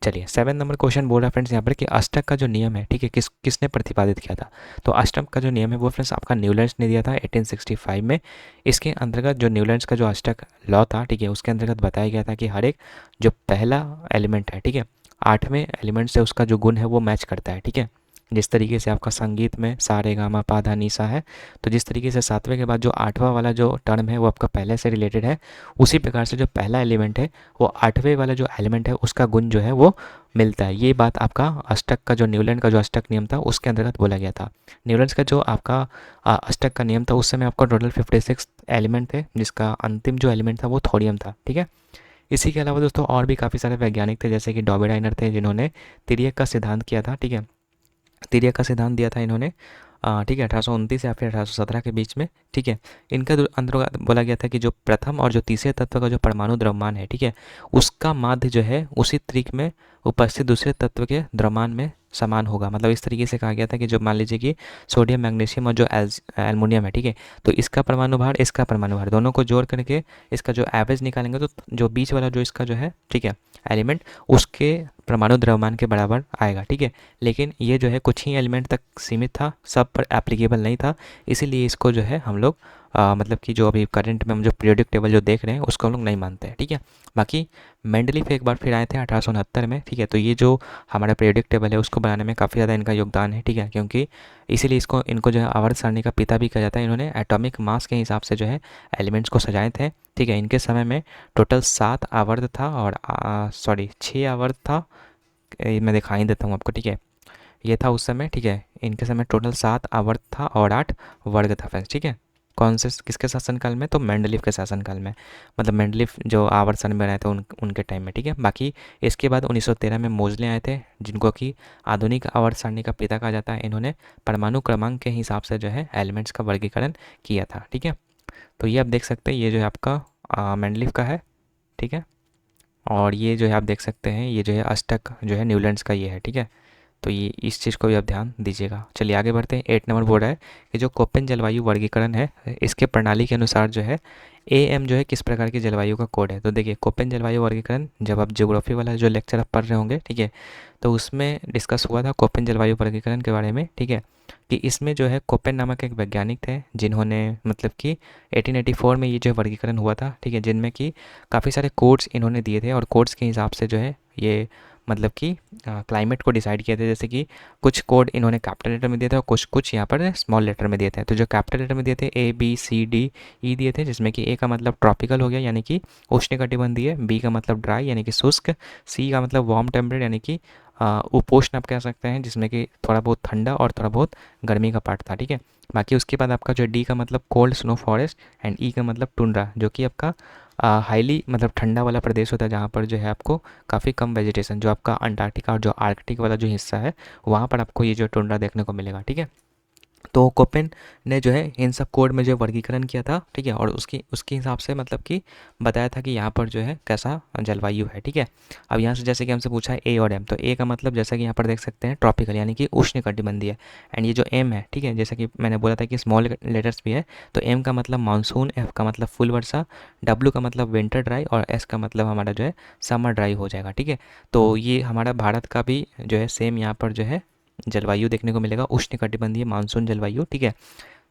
चलिए 7 नंबर क्वेश्चन बोल रहा है फ्रेंड्स यहाँ पर कि अष्टक का जो नियम है, ठीक है, किसने प्रतिपादित किया था। तो अष्टक का जो नियम है वो फ्रेंड्स आपका न्यूलैंड्स ने दिया था 1865 में। इसके अंतर्गत जो न्यूलैंड्स का जो अष्टक लॉ था, ठीक है, उसके अंतर्गत बताया गया था कि हर एक जो पहला एलिमेंट है, ठीक है, 8वें एलिमेंट से उसका जो गुण है वो मैच करता है, ठीक है। जिस तरीके से आपका संगीत में सा रे गा मा पा धा नी सा है, तो जिस तरीके से 7वें के बाद जो 8वां वाला जो टर्म है वो आपका पहले से रिलेटेड है, उसी प्रकार से जो पहला एलिमेंट है वो 8वें वाला जो एलिमेंट है उसका गुण जो है वो मिलता है। ये बात आपका अष्टक का जो न्यूलैंड का जो अष्टक नियम था उसके अंतर्गत बोला गया था। न्यूलैंड्स का जो आपका अष्टक का नियम था उस समय आपका टोटल 56 एलिमेंट थे, जिसका अंतिम जो एलिमेंट था वो थोरियम था, ठीक है। इसी के अलावा दोस्तों और भी काफ़ी सारे वैज्ञानिक थे, जैसे कि डॉबेडाइनर थे जिन्होंने तिर्यक का सिद्धांत किया था, ठीक है। तिर्यक का सिद्धांत दिया था इन्होंने, ठीक है, 1829 या फिर 1817 के बीच में, ठीक है। इनका अंतर्गत बोला गया था कि जो प्रथम और जो तीसरे तत्व का जो परमाणु द्रव्यमान है, ठीक है, उसका माध्य जो है उसी त्रिक में उपस्थित दूसरे तत्व के द्रव्यमान में समान होगा। मतलब इस तरीके से कहा गया था कि जो मान लीजिए कि सोडियम, मैग्नीशियम और जो एल्युमिनियम है, ठीक है, तो इसका परमाणु भार, इसका परमाणु भार, दोनों को जोड़ करके इसका जो एवरेज निकालेंगे तो जो बीच वाला जो इसका जो है, ठीक है, एलिमेंट, उसके परमाणु द्रव्यमान के बराबर आएगा, ठीक है। लेकिन ये जो है कुछ ही एलिमेंट तक सीमित था, सब पर एप्लीकेबल नहीं था, इसीलिए इसको जो है हम लोग मतलब कि जो अभी करंट में हम जो पीरियोडिक टेबल जो देख रहे हैं उसको हम लोग नहीं मानते हैं, ठीक है। बाकी मेंडलीफ एक बार फिर आए थे 1869 में, ठीक है। तो ये जो हमारा पीरियोडिक टेबल है उसको बनाने में काफ़ी ज़्यादा इनका योगदान है, ठीक है, क्योंकि इसीलिए इनको जो है आवर्त सारणी का पिता भी कहा जाता है। इन्होंने एटॉमिक मास के हिसाब से जो है एलिमेंट्स को सजाए थे, ठीक है। इनके समय में टोटल 7 आवर्त था और 6 आवर्त था, मैं दिखाई देता हूँ आपको, ठीक है। ये था उस समय, ठीक है, इनके समय टोटल 7 आवर्त था और 8 वर्ग था फ्रेंड्स, ठीक है। कौन से किसके शासनकाल में? तो मेंडलीव के शासनकाल में, मतलब मेंडलीव जो आवर्त में बनाए थे उनके टाइम में, ठीक है। बाकी इसके बाद 1913 में मोजले आए थे, जिनको कि आधुनिक आवर्त सारणी का पिता कहा जाता है। इन्होंने परमाणु क्रमांक के हिसाब से जो है एलिमेंट्स का वर्गीकरण किया था, ठीक है। तो ये आप देख सकते हैं, ये जो है आपका मेंडलीव का है, ठीक है। और ये जो है आप देख सकते हैं, ये जो है अष्टक जो है न्यूलैंड्स का ये है, ठीक है। तो ये इस चीज़ को भी आप ध्यान दीजिएगा। चलिए आगे बढ़ते हैं। 8 नंबर बोल रहा है कि जो कोपेन जलवायु वर्गीकरण है, इसके प्रणाली के अनुसार जो है AM जो है किस प्रकार की जलवायु का कोड है। तो देखिए कोपेन जलवायु वर्गीकरण जब आप ज्योग्राफी वाला जो लेक्चर आप पढ़ रहे होंगे, ठीक है, तो उसमें डिस्कस हुआ था कोपेन जलवायु वर्गीकरण के बारे में, ठीक है। कि इसमें जो है कोपेन नामक एक वैज्ञानिक थे, जिन्होंने मतलब कि 1884 में ये जो वर्गीकरण हुआ था, ठीक है, जिनमें कि काफ़ी सारे कोड्स इन्होंने दिए थे और कोड्स के हिसाब से जो है ये मतलब कि क्लाइमेट को डिसाइड किए थे। जैसे कि कुछ कोड इन्होंने कैपिटल लेटर में दिए थे और कुछ यहाँ पर स्मॉल लेटर में दिए थे। तो जो कैपिटल लेटर में दिए थे ABCDE दिए थे, जिसमें कि A का मतलब ट्रॉपिकल हो गया यानी कि उष्णकटिबंधीय, B का मतलब ड्राई यानी कि शुष्क, C का मतलब वार्म टेम्परेट यानी कि उपोष्ण आप कह सकते हैं, जिसमें कि थोड़ा बहुत ठंडा और थोड़ा बहुत गर्मी का पार्ट था, ठीक है। बाकी उसके बाद आपका जो D का मतलब cold snow forest and E का मतलब टुंड्रा, जो कि आपका हाईली मतलब ठंडा वाला प्रदेश होता है, जहाँ पर जो है आपको काफ़ी कम वेजिटेशन, जो आपका अंटार्कटिका और जो आर्कटिक वाला जो हिस्सा है, वहाँ पर आपको ये जो टुंड्रा देखने को मिलेगा, ठीक है। तो कोपेन ने जो है इन सब कोड में जो वर्गीकरण किया था, ठीक है, और उसकी उसके हिसाब से मतलब कि बताया था कि यहाँ पर जो है कैसा जलवायु है, ठीक है। अब यहाँ से जैसे कि हमसे पूछा है A और M, तो A का मतलब जैसा कि यहाँ पर देख सकते हैं ट्रॉपिकल यानी कि उष्णकटिबंधीय, एंड ये जो M है, ठीक है, जैसा कि मैंने बोला था कि स्मॉल लेटर्स भी है, तो M का मतलब मानसून, F का मतलब फुल वर्षा, W का मतलब विंटर ड्राई और S का मतलब हमारा जो है समर ड्राई हो जाएगा, ठीक है। तो ये हमारा भारत का भी जो है सेम यहाँ पर जो है जलवायु देखने को मिलेगा, उष्णकटिबंधीय मानसून जलवायु, ठीक है।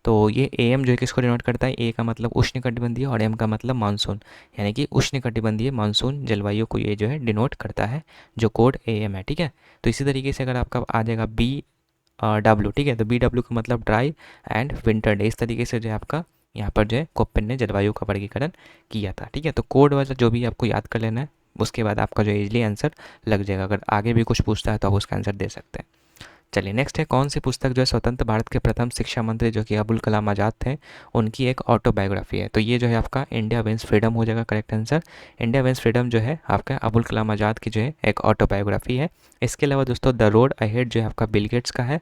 तो ये AM जो है किसको डिनोट करता है? A का मतलब उष्णकटिबंधीय और M का मतलब मानसून, यानी कि उष्णकटिबंधीय मानसून जलवायु को ये जो है डिनोट करता है, जो कोड AM है, ठीक है। तो इसी तरीके से अगर आपका आ जाएगा BW, ठीक है, तो BW का मतलब ड्राई एंड विंटर डे। इस तरीके से जो है आपका यहाँ पर जो है कोपेन ने जलवायु का वर्गीकरण किया था, ठीक है। तो कोड वाला जो भी आपको याद कर लेना है, उसके बाद आपका जो इजली आंसर लग जाएगा। अगर आगे भी कुछ पूछता है तो आप उसका आंसर दे सकते हैं। चलिए नेक्स्ट है, कौन सी पुस्तक जो है स्वतंत्र भारत के प्रथम शिक्षा मंत्री जो कि अबुल कलाम आज़ाद थे, उनकी एक ऑटोबायोग्राफी है। तो ये जो है आपका इंडिया विंस फ्रीडम हो जाएगा correct answer. India wins freedom जो है आपका अबुल कलाम आज़ाद की जो है एक ऑटोबायोग्राफी है। इसके अलावा दोस्तों द रोड अहेड जो है आपका बिल गेट्स का है,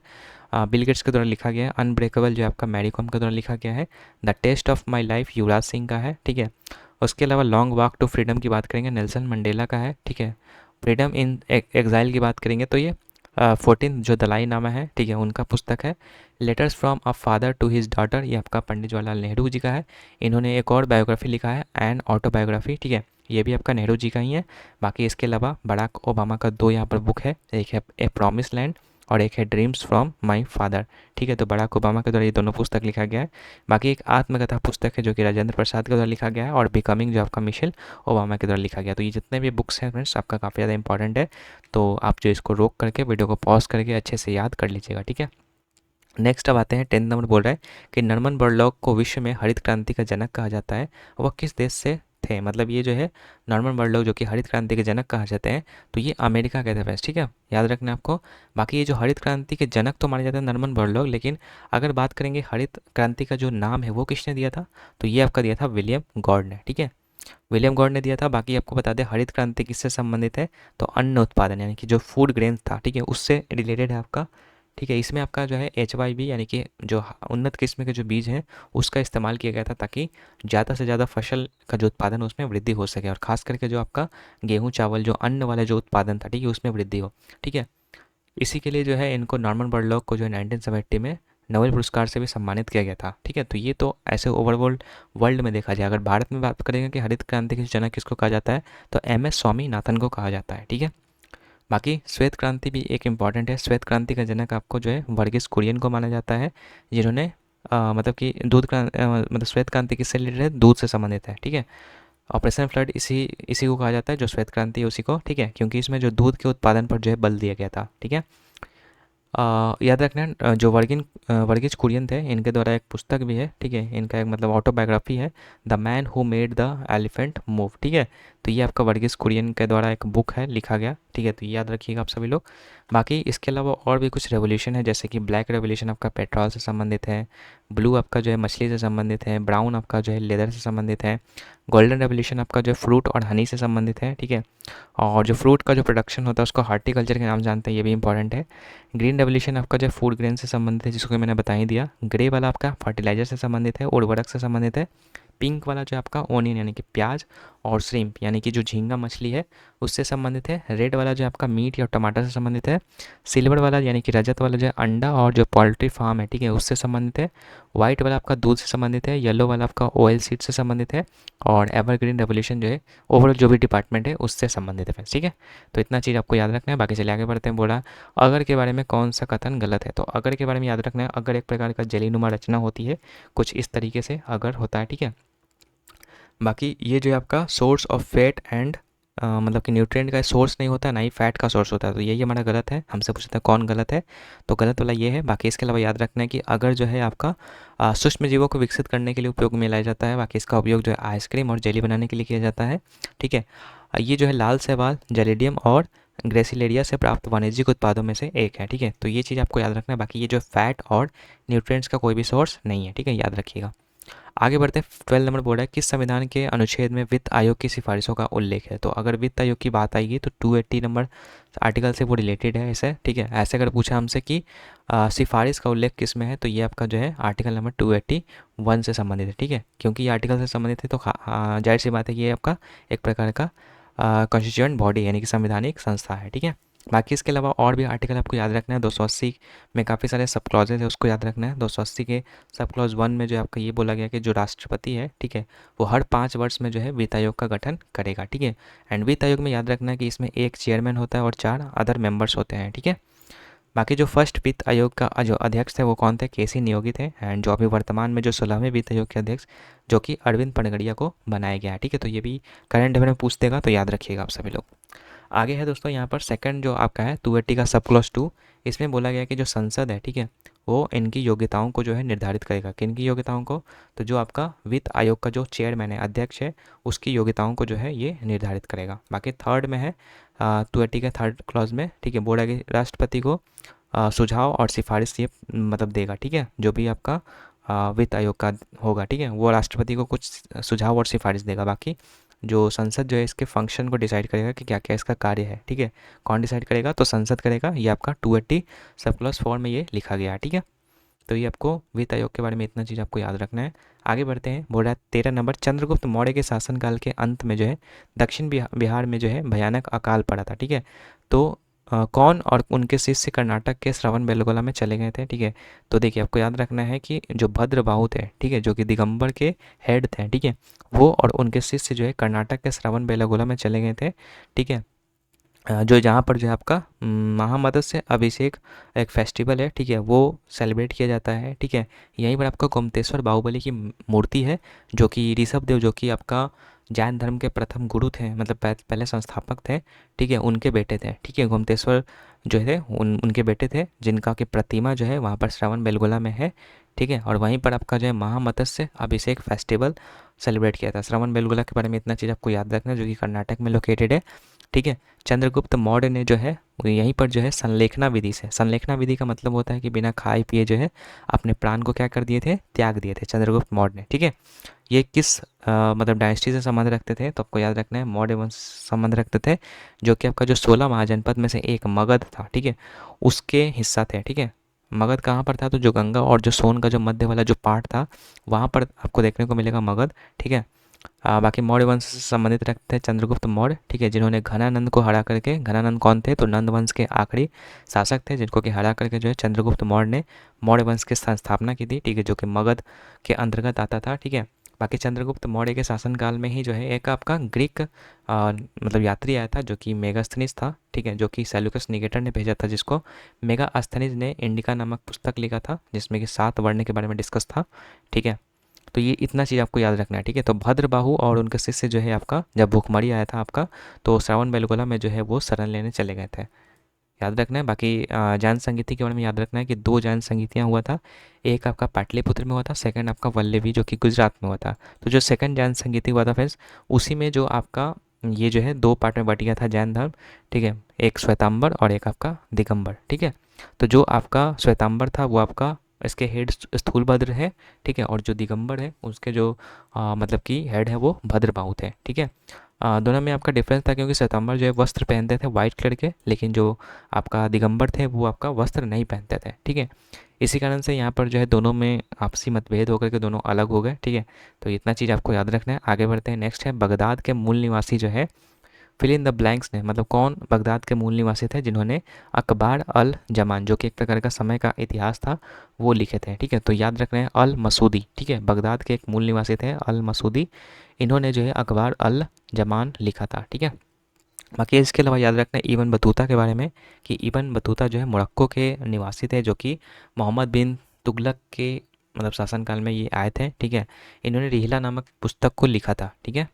बिल गेट्स के द्वारा लिखा गया है। अनब्रेकेबल जो है आपका मैरी कॉम के द्वारा लिखा गया है। The test of my life Yuvraj Singh का है, ठीक है। उसके अलावा लॉन्ग वॉक टू फ्रीडम की बात करेंगे, नेल्सन मंडेला का है, ठीक है। फ्रीडम इन एग्जाइल की बात करेंगे तो ये 14 जो दलाई नामा है, ठीक है, उनका पुस्तक है। Letters from a father to his daughter, ये आपका पंडित जवाहरलाल नेहरू जी का है। इन्होंने एक और बायोग्राफी लिखा है एंड ऑटोबायोग्राफी, ठीक है, ये भी आपका नेहरू जी का ही है। बाकी इसके अलावा बराक ओबामा का 2 यहाँ पर बुक है, एक है ए प्रॉमिस लैंड और एक है ड्रीम्स फ्रॉम माई फादर, ठीक है। तो बराक ओबामा के द्वारा ये दोनों पुस्तक लिखा गया है। बाकी एक आत्मकथा पुस्तक है जो कि राजेंद्र प्रसाद के द्वारा लिखा गया है, और बिकमिंग जो आपका मिशेल ओबामा के द्वारा लिखा गया। तो ये जितने भी बुक्स हैं फ्रेंड्स आपका काफ़ी ज़्यादा इंपॉर्टेंट है, तो आप जो इसको रोक करके वीडियो को पॉज करके अच्छे से याद कर लीजिएगा, ठीक है। नेक्स्ट अब आते हैं 10 नंबर बोल रहा है कि नॉर्मन बोरलॉग को विश्व में हरित क्रांति का जनक कहा जाता है, वह किस देश से थे। मतलब ये जो है नॉर्मन बोरलॉग जो कि हरित क्रांति के जनक कहा जाते हैं, तो ये अमेरिका के थे फ्रेंड्स, ठीक है, याद रखना आपको। बाकी ये जो हरित क्रांति के जनक तो माने जाते हैं नॉर्मन बोरलॉग, लेकिन अगर बात करेंगे हरित क्रांति का जो नाम है वो किसने दिया था, तो ये आपका दिया था विलियम गॉर्ड ने, ठीक है, विलियम गॉर्ड ने दिया था। बाकी आपको बता दें हरित क्रांति किससे संबंधित है, तो अन्न उत्पादन यानी कि जो फूड ग्रेन था, ठीक है, उससे रिलेटेड है आपका, ठीक है। इसमें आपका जो है HYB यानी कि जो उन्नत किस्म के जो बीज हैं उसका इस्तेमाल किया गया था, ताकि ज़्यादा से ज़्यादा फसल का जो उत्पादन उसमें वृद्धि हो सके, और ख़ास करके जो आपका गेहूँ चावल जो अन्न वाला जो उत्पादन था, ठीक है, उसमें वृद्धि हो, ठीक है। इसी के लिए जो है इनको नॉर्मन बोरलॉग को जो है 1970 में नोबेल पुरस्कार से भी सम्मानित किया गया था, ठीक है। तो ये तो ऐसे ओवरऑल वर्ल्ड में देखा जाए, अगर भारत में बात करेंगे कि हरित क्रांति के जनक किसको कहा जाता है, तो MS स्वामीनाथन को कहा जाता है, ठीक है। बाकी श्वेत क्रांति भी एक इम्पॉर्टेंट है। श्वेत क्रांति का जनक आपको जो है वर्गीस कुरियन को माना जाता है, जिन्होंने मतलब कि मतलब श्वेत क्रांति किससे रिलेटेड है, दूध से संबंधित है, ठीक है। ऑपरेशन फ्लड इसी इसी को कहा जाता है, जो श्वेत क्रांति है उसी को, ठीक है, क्योंकि इसमें जो दूध के उत्पादन पर जो है बल दिया गया था, ठीक है। याद रखना जो वर्गीज कुरियन थे, इनके द्वारा एक पुस्तक भी है, ठीक है, इनका एक मतलब ऑटोबायोग्राफी है, the man who made the elephant move, ठीक है। तो ये आपका वर्गीस कुरियन के द्वारा एक बुक है लिखा गया, ठीक है, तो ये याद रखिएगा आप सभी लोग। बाकी इसके अलावा और भी कुछ रेवोल्यूशन है, जैसे कि ब्लैक रेवोल्यूशन आपका पेट्रोल से संबंधित है, ब्लू आपका जो है मछली से संबंधित है, ब्राउन आपका जो है लेदर से संबंधित है, गोल्डन रेवोल्यूशन आपका जो है फ्रूट और हनी से संबंधित है, ठीक है, और जो फ्रूट का जो प्रोडक्शन होता है उसको हार्टिकल्चर के नाम जानते हैं, ये भी इंपॉर्टेंट है। ग्रीन रेवोल्यूशन आपका जो है फूड ग्रेन से संबंधित है, जिसको कि मैंने बता ही दिया। ग्रे वाला आपका फर्टिलाइजर से संबंधित है, उर्वरक से संबंधित है। पिंक वाला जो आपका ओनियन यानी कि प्याज और श्रिम्प यानी कि जो झींगा मछली है उससे संबंधित है। रेड वाला जो आपका मीट या टमाटर से संबंधित है। सिल्वर वाला यानी कि रजत वाला जो है अंडा और जो पोल्ट्री फार्म है, ठीक है, उससे संबंधित है। वाइट वाला आपका दूध से संबंधित है। येलो वाला आपका ऑयल सीड से संबंधित है। और एवरग्रीन रेवोल्यूशन जो है ओवरऑल जो भी डिपार्टमेंट है उससे संबंधित है फ्रेंड्स, ठीक है। तो इतना चीज़ आपको याद रखना है। बाकी चलिए आगे बढ़ते हैं। बोला अगर के बारे में कौन सा कथन गलत है, तो अगर के बारे में याद रखना है, अगर एक प्रकार का जलीनुमा रचना होती है, कुछ इस तरीके से अगर होता है, ठीक है। बाकी ये जो है आपका सोर्स ऑफ फैट एंड मतलब कि न्यूट्रिएंट का सोर्स नहीं होता, ना ही फैट का सोर्स होता है, तो यही हमारा गलत है। हमसे पूछते हैं कौन गलत है, तो गलत वाला ये है। बाकी इसके अलावा याद रखना है कि अगर जो है आपका सूक्ष्म जीवों को विकसित करने के लिए उपयोग में लाया जाता है। बाकी इसका उपयोग जो है आइसक्रीम और जेली बनाने के लिए किया जाता है, ठीक है। ये जो है लाल शैवाल, जेलिडियम और ग्रेसिलेरिया से प्राप्त वाणिज्यिक उत्पादों में से एक है, ठीक है। तो ये चीज़ आपको याद रखना है। बाकी ये जो फैट और न्यूट्रिएंट्स का कोई भी सोर्स नहीं है, ठीक है, याद रखिएगा। आगे बढ़ते हैं। 12 नंबर बोर्ड है किस संविधान के अनुच्छेद में वित्त आयोग की सिफारिशों का उल्लेख है, तो अगर वित्त आयोग की बात आएगी तो 280 नंबर आर्टिकल से वो रिलेटेड है इसे, ठीक है। ऐसे अगर पूछा हमसे कि सिफारिश का उल्लेख किस में है, तो ये आपका जो है आर्टिकल नंबर 281 से संबंधित है, ठीक है। क्योंकि ये आर्टिकल से संबंधित है तो जाहिर सी बात है कि ये आपका एक प्रकार का कॉन्स्टिट्यूएंट बॉडी यानी कि संवैधानिक संस्था है, ठीक है। बाकी इसके अलावा और भी आर्टिकल आपको याद रखना है। 280 में काफ़ी सारे सब क्लॉजेज है, उसको याद रखना है। 280 के सब क्लॉज 1 में जो आपका ये बोला गया कि जो राष्ट्रपति है, ठीक है, वो हर 5 वर्ष में जो है वित्त आयोग का गठन करेगा, ठीक है। एंड वित्त आयोग में याद रखना है कि इसमें एक चेयरमैन होता है और 4 अदर मेंबर्स होते हैं, ठीक है। बाकी जो फर्स्ट वित्त आयोग का जो अध्यक्ष थे वो कौन थे, केसी नियोगी थे। एंड जो अभी वर्तमान में जो 16वें वित्त आयोग के अध्यक्ष जो कि अरविंद पनगड़िया को बनाया गया है, ठीक है। तो ये भी करंट अफेयर में पूछ देगा, तो याद रखिएगा आप सभी लोग। आगे है दोस्तों यहाँ पर सेकंड जो आपका है 280 का सब क्लॉज 2, इसमें बोला गया कि जो संसद है, ठीक है, वो इनकी योग्यताओं को जो है निर्धारित करेगा। किनकी योग्यताओं को, तो जो आपका वित्त आयोग का जो चेयरमैन है, अध्यक्ष है, उसकी योग्यताओं को जो है ये निर्धारित करेगा। बाकी थर्ड में है 280 के थर्ड क्लॉज में, ठीक है, बोला कि राष्ट्रपति को सुझाव और सिफारिश ये मतलब देगा, ठीक है। जो भी आपका वित्त आयोग का होगा, ठीक है, वो राष्ट्रपति को कुछ सुझाव और सिफारिश देगा। बाकी जो संसद जो है इसके फंक्शन को डिसाइड करेगा कि क्या क्या इसका कार्य है, ठीक है। कौन डिसाइड करेगा, तो संसद करेगा। ये आपका 280 सब क्लॉज 4 में ये लिखा गया है, ठीक है। तो ये आपको वित्त आयोग के बारे में इतना चीज़ आपको याद रखना है। आगे बढ़ते हैं। बोल रहा है 13 नंबर, चंद्रगुप्त मौर्य के शासनकाल के अंत में जो है दक्षिण बिहार में जो है भयानक अकाल पड़ा था, ठीक है। तो कौन और उनके शिष्य कर्नाटक के श्रवण बेलगोला में चले गए थे, ठीक है। तो देखिए आपको याद रखना है कि जो भद्रबाहु थे, ठीक है, जो कि दिगंबर के हेड थे, ठीक है, वो और उनके शिष्य जो है कर्नाटक के श्रवण बेलगोला में चले गए थे, ठीक है। जो जहाँ पर जो है आपका महामदस्य अभिषेक एक फेस्टिवल है, ठीक है, वो सेलिब्रेट किया जाता है, ठीक है। यहीं पर आपका गोमतेश्वर बाहुबली की मूर्ति है, जो कि ऋषभ देव जो कि आपका जैन धर्म के प्रथम गुरु थे, मतलब पहले संस्थापक थे, ठीक है, उनके बेटे थे, ठीक है। गोमतेश्वर जो थे उनके बेटे थे, जिनका की प्रतिमा जो है वहाँ पर श्रवण बेलगोला में है, ठीक है। और वहीं पर आपका जो है महामत्स्य अभिषेक फेस्टिवल सेलिब्रेट किया था। श्रवण बेलगोला के बारे में इतना चीज़ आपको याद रखना है, जो कि कर्नाटक में लोकेटेड है, ठीक है। चंद्रगुप्त मौर्य ने जो है यहीं पर जो है संलेखना विधि से, संलेखना विधि का मतलब होता है कि बिना खाए पिए जो है अपने प्राण को क्या कर दिए थे, त्याग दिए थे चंद्रगुप्त मौर्य ने, ठीक है। ये किस मतलब डायनेस्टी से संबंध रखते थे, तो आपको याद रखना है मौर्य वंश संबंध रखते थे, जो कि आपका जो 16 महाजनपद में से एक मगध था, ठीक है, उसके हिस्सा थे, ठीक है। मगध कहाँ पर था, तो जो गंगा और जो सोन का जो मध्य वाला जो पार्ट था वहाँ पर आपको देखने को मिलेगा मगध, ठीक है। बाकी मौर्य वंश से संबंधित रखते हैं चंद्रगुप्त मौर्य, ठीक है, जिन्होंने घनानंद को हरा करके, घनानंद कौन थे, तो नंद वंश के आखिरी शासक थे, जिनको कि हरा करके जो है चंद्रगुप्त मौर्य ने मौर्य वंश की स्थापना की थी, ठीक है, जो कि मगध के अंतर्गत आता था, ठीक है। बाकी चंद्रगुप्त मौर्य के शासनकाल में ही जो है एक आपका ग्रीक मतलब यात्री आया था, जो कि मेगास्थनीज था, ठीक है, जो कि सेल्यूकस निकेटर ने भेजा था, जिसको मेगास्थनीज ने इंडिका नामक पुस्तक लिखा था, जिसमें कि 7 वर्ण के बारे में डिस्कस था, ठीक है। तो ये इतना चीज़ आपको याद रखना है, ठीक है। तो भद्रबाहु और उनके शिष्य जो है आपका, जब भूखमरी आया था आपका, तो श्रवण बेलगोला में जो है वो शरण लेने चले गए थे, याद रखना है। बाकी जैन संगीति के बारे में याद रखना है कि 2 जैन संगीतियाँ हुआ था, एक आपका पाटलिपुत्र में हुआ था, सेकंड आपका वल्लभी जो कि गुजरात में हुआ था। तो जो सेकंड जैन संगीति हुआ था फ्रेंड्स, उसी में जो आपका ये जो है 2 पार्ट में बट गया था जैन धर्म, ठीक है, एक श्वेतांबर और एक आपका दिगंबर, ठीक है। तो जो आपका श्वेतांबर था वो आपका इसके हेड स्थूलभद्र है, ठीक है, और जो दिगंबर है उसके जो मतलब कि हेड है वो भद्रबाहु थे, ठीक है। दोनों में आपका डिफरेंस था क्योंकि श्वेतांबर जो है वस्त्र पहनते थे वाइट कलर के, लेकिन जो आपका दिगंबर थे वो आपका वस्त्र नहीं पहनते थे, ठीक है। इसी कारण से यहाँ पर जो है दोनों में आपसी मतभेद होकर के दोनों अलग हो गए, ठीक है। तो इतना चीज़ आपको याद रखना है। आगे बढ़ते हैं, नेक्स्ट है बगदाद के मूल निवासी जो है फिल इन द ब्लैंक्स ने, मतलब कौन बगदाद के मूल निवासी थे जिन्होंने अखबार अल जमान, जो कि एक प्रकार का समय का इतिहास था, वो लिखे थे, ठीक है। तो याद रखना है अल मसूदी, ठीक है, बगदाद के एक मूल निवासी थे अल मसूदी, इन्होंने जो है अखबार अल जमान लिखा था, ठीक है। बाकी इसके अलावा याद रखना है इबन बतूता के बारे में कि इबन बतूता जो है मोरक्को के निवासी थे, जो कि मोहम्मद बिन तुगलक के मतलब शासनकाल में ये आए थे, ठीक है। इन्होंने रिहला नामक पुस्तक को लिखा था, ठीक है।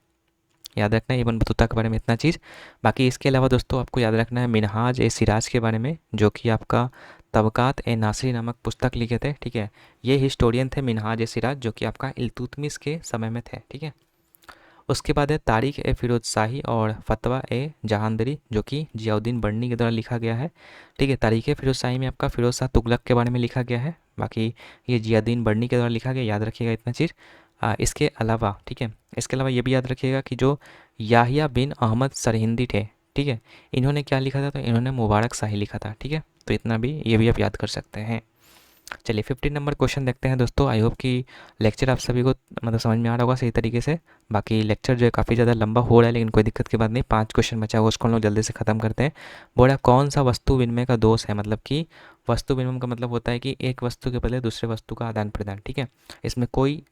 याद रखना है इबन बतूता के बारे में इतना चीज़। बाकी इसके अलावा दोस्तों आपको याद रखना है मिनहाज ए सिराज के बारे में, जो कि आपका तबकात ए नासिरी नामक पुस्तक लिखे थे, ठीक है। ये हिस्टोरियन थे मिनहाज ए सिराज, जो कि आपका इल्तुतमिश के समय में थे, ठीक है। उसके बाद है तारीख ए फिरोज शाही और फतवा ए जहांदरी, जो कि जियाउद्दीन बर्नी के द्वारा लिखा गया है, ठीक है। तारीख ए फिरोज शाही में आपका फिरोज शाह तुगलक के बारे में लिखा गया है, बाकी ये जियाउद्दीन बर्नी के द्वारा लिखा गया, याद रखिएगा इतना चीज़। इसके अलावा, ठीक है, इसके अलावा ये भी याद रखिएगा कि जो याहिया बिन अहमद सरहिंदी थे, ठीक है, इन्होंने क्या लिखा था, तो इन्होंने मुबारक शाही लिखा था, ठीक है। तो इतना भी ये भी आप याद कर सकते हैं। चलिए 15 नंबर क्वेश्चन देखते हैं दोस्तों। आई होप कि लेक्चर आप सभी को मतलब समझ में आ रहा होगा सही तरीके से। बाकी लेक्चर जो है काफ़ी ज़्यादा लंबा हो रहा है, लेकिन कोई दिक्कत की बात नहीं, 5 क्वेश्चन बचा हुआ उसको हम लोग जल्दी से ख़त्म करते हैं। बोला कौन सा वस्तु विनिमय का दोष है, मतलब कि वस्तु विनिमय का मतलब होता है कि एक वस्तु के बदले दूसरे वस्तु का आदान प्रदान, ठीक है। इसमें कोई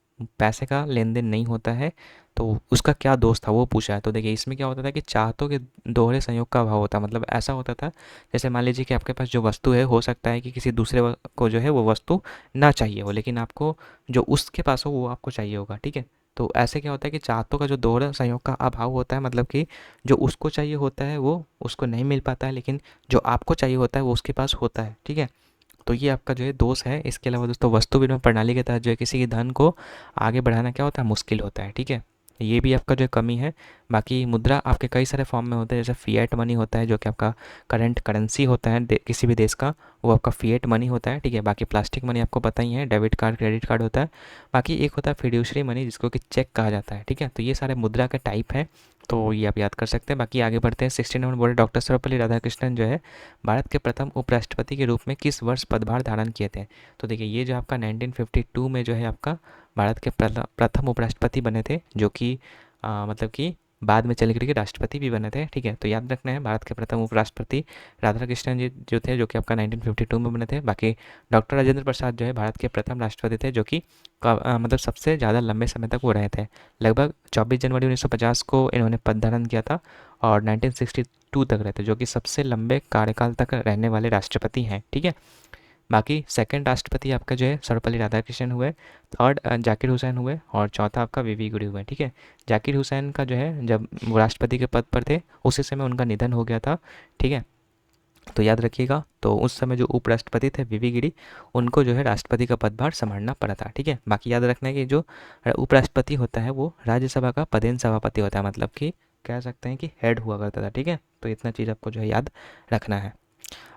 पैसे का लेन देन नहीं होता है, तो उसका क्या दोष था वो पूछा है। तो देखिए इसमें क्या होता था कि चाहतों के दोहरे संयोग का अभाव होता, मतलब ऐसा होता था जैसे मान लीजिए कि आपके पास जो वस्तु है हो सकता है कि किसी दूसरे को जो है वो वस्तु ना चाहिए हो, लेकिन आपको जो उसके पास हो वो आपको चाहिए होगा, ठीक है। तो ऐसे क्या होता है कि चाहतों का जो दोहरा संयोग का अभाव होता है, मतलब कि जो उसको चाहिए होता है वो उसको नहीं मिल पाता है, लेकिन जो आपको चाहिए होता है वो उसके पास होता है, ठीक है। तो ये आपका जो है दोष है। इसके अलावा दोस्तों वस्तु विनिमय प्रणाली के तहत जो है किसी के धन को आगे बढ़ाना क्या होता है, मुश्किल होता है, ठीक है। ये भी आपका जो है कमी है। बाकी मुद्रा आपके कई सारे फॉर्म में होते हैं, जैसे फिएट मनी होता है जो कि आपका करंट करेंसी होता है किसी भी देश का, वो आपका फिएट मनी होता है, ठीक है। बाकी प्लास्टिक मनी आपको पता ही है, डेबिट कार्ड क्रेडिट कार्ड होता है। बाकी एक होता है फिड्यूशरी मनी जिसको कि चेक कहा जाता है, ठीक है। तो ये सारे मुद्रा के टाइप हैं, तो ये आप याद कर सकते हैं। बाकी आगे बढ़ते हैं 16 नंबर बोले डॉक्टर सर्वपल्ली राधाकृष्णन जो है भारत के प्रथम उपराष्ट्रपति के रूप में किस वर्ष पदभार धारण किए थे। तो देखिए ये जो आपका 1952 में जो है आपका भारत के प्रथम उपराष्ट्रपति बने थे, जो कि मतलब कि बाद में चल कर के राष्ट्रपति भी बने थे, ठीक है। तो याद रखना है भारत के प्रथम उपराष्ट्रपति राधाकृष्णन जी जो थे, जो कि आपका 1952 में बने थे। बाकी डॉक्टर राजेंद्र प्रसाद जो है भारत के प्रथम राष्ट्रपति थे, जो कि मतलब सबसे ज़्यादा लंबे समय तक वो रहे थे, लगभग 24 जनवरी 1950 को इन्होंने पद धारण किया था और 1962 तक रहे थे, जो कि सबसे लंबे कार्यकाल तक रहने वाले राष्ट्रपति हैं, ठीक है। बाकी सेकंड राष्ट्रपति आपका जो है सर्वपल्ली राधाकृष्णन हुए, थर्ड जाकिर हुसैन हुए और चौथा आपका वीवी गिरी हुए, ठीक है। जाकिर हुसैन का जो है जब वो राष्ट्रपति के पद पर थे उसी समय उनका निधन हो गया था, ठीक है। तो याद रखिएगा, तो उस समय जो उपराष्ट्रपति थे वीवी गिरी, उनको जो है राष्ट्रपति का पदभार संभालना पड़ा था, ठीक है। बाकी याद रखना है कि जो उपराष्ट्रपति होता है वो राज्यसभा का पदेन सभापति होता है, मतलब कि कह सकते हैं कि हेड हुआ करता था, ठीक है। तो इतना चीज़ आपको जो है याद रखना है।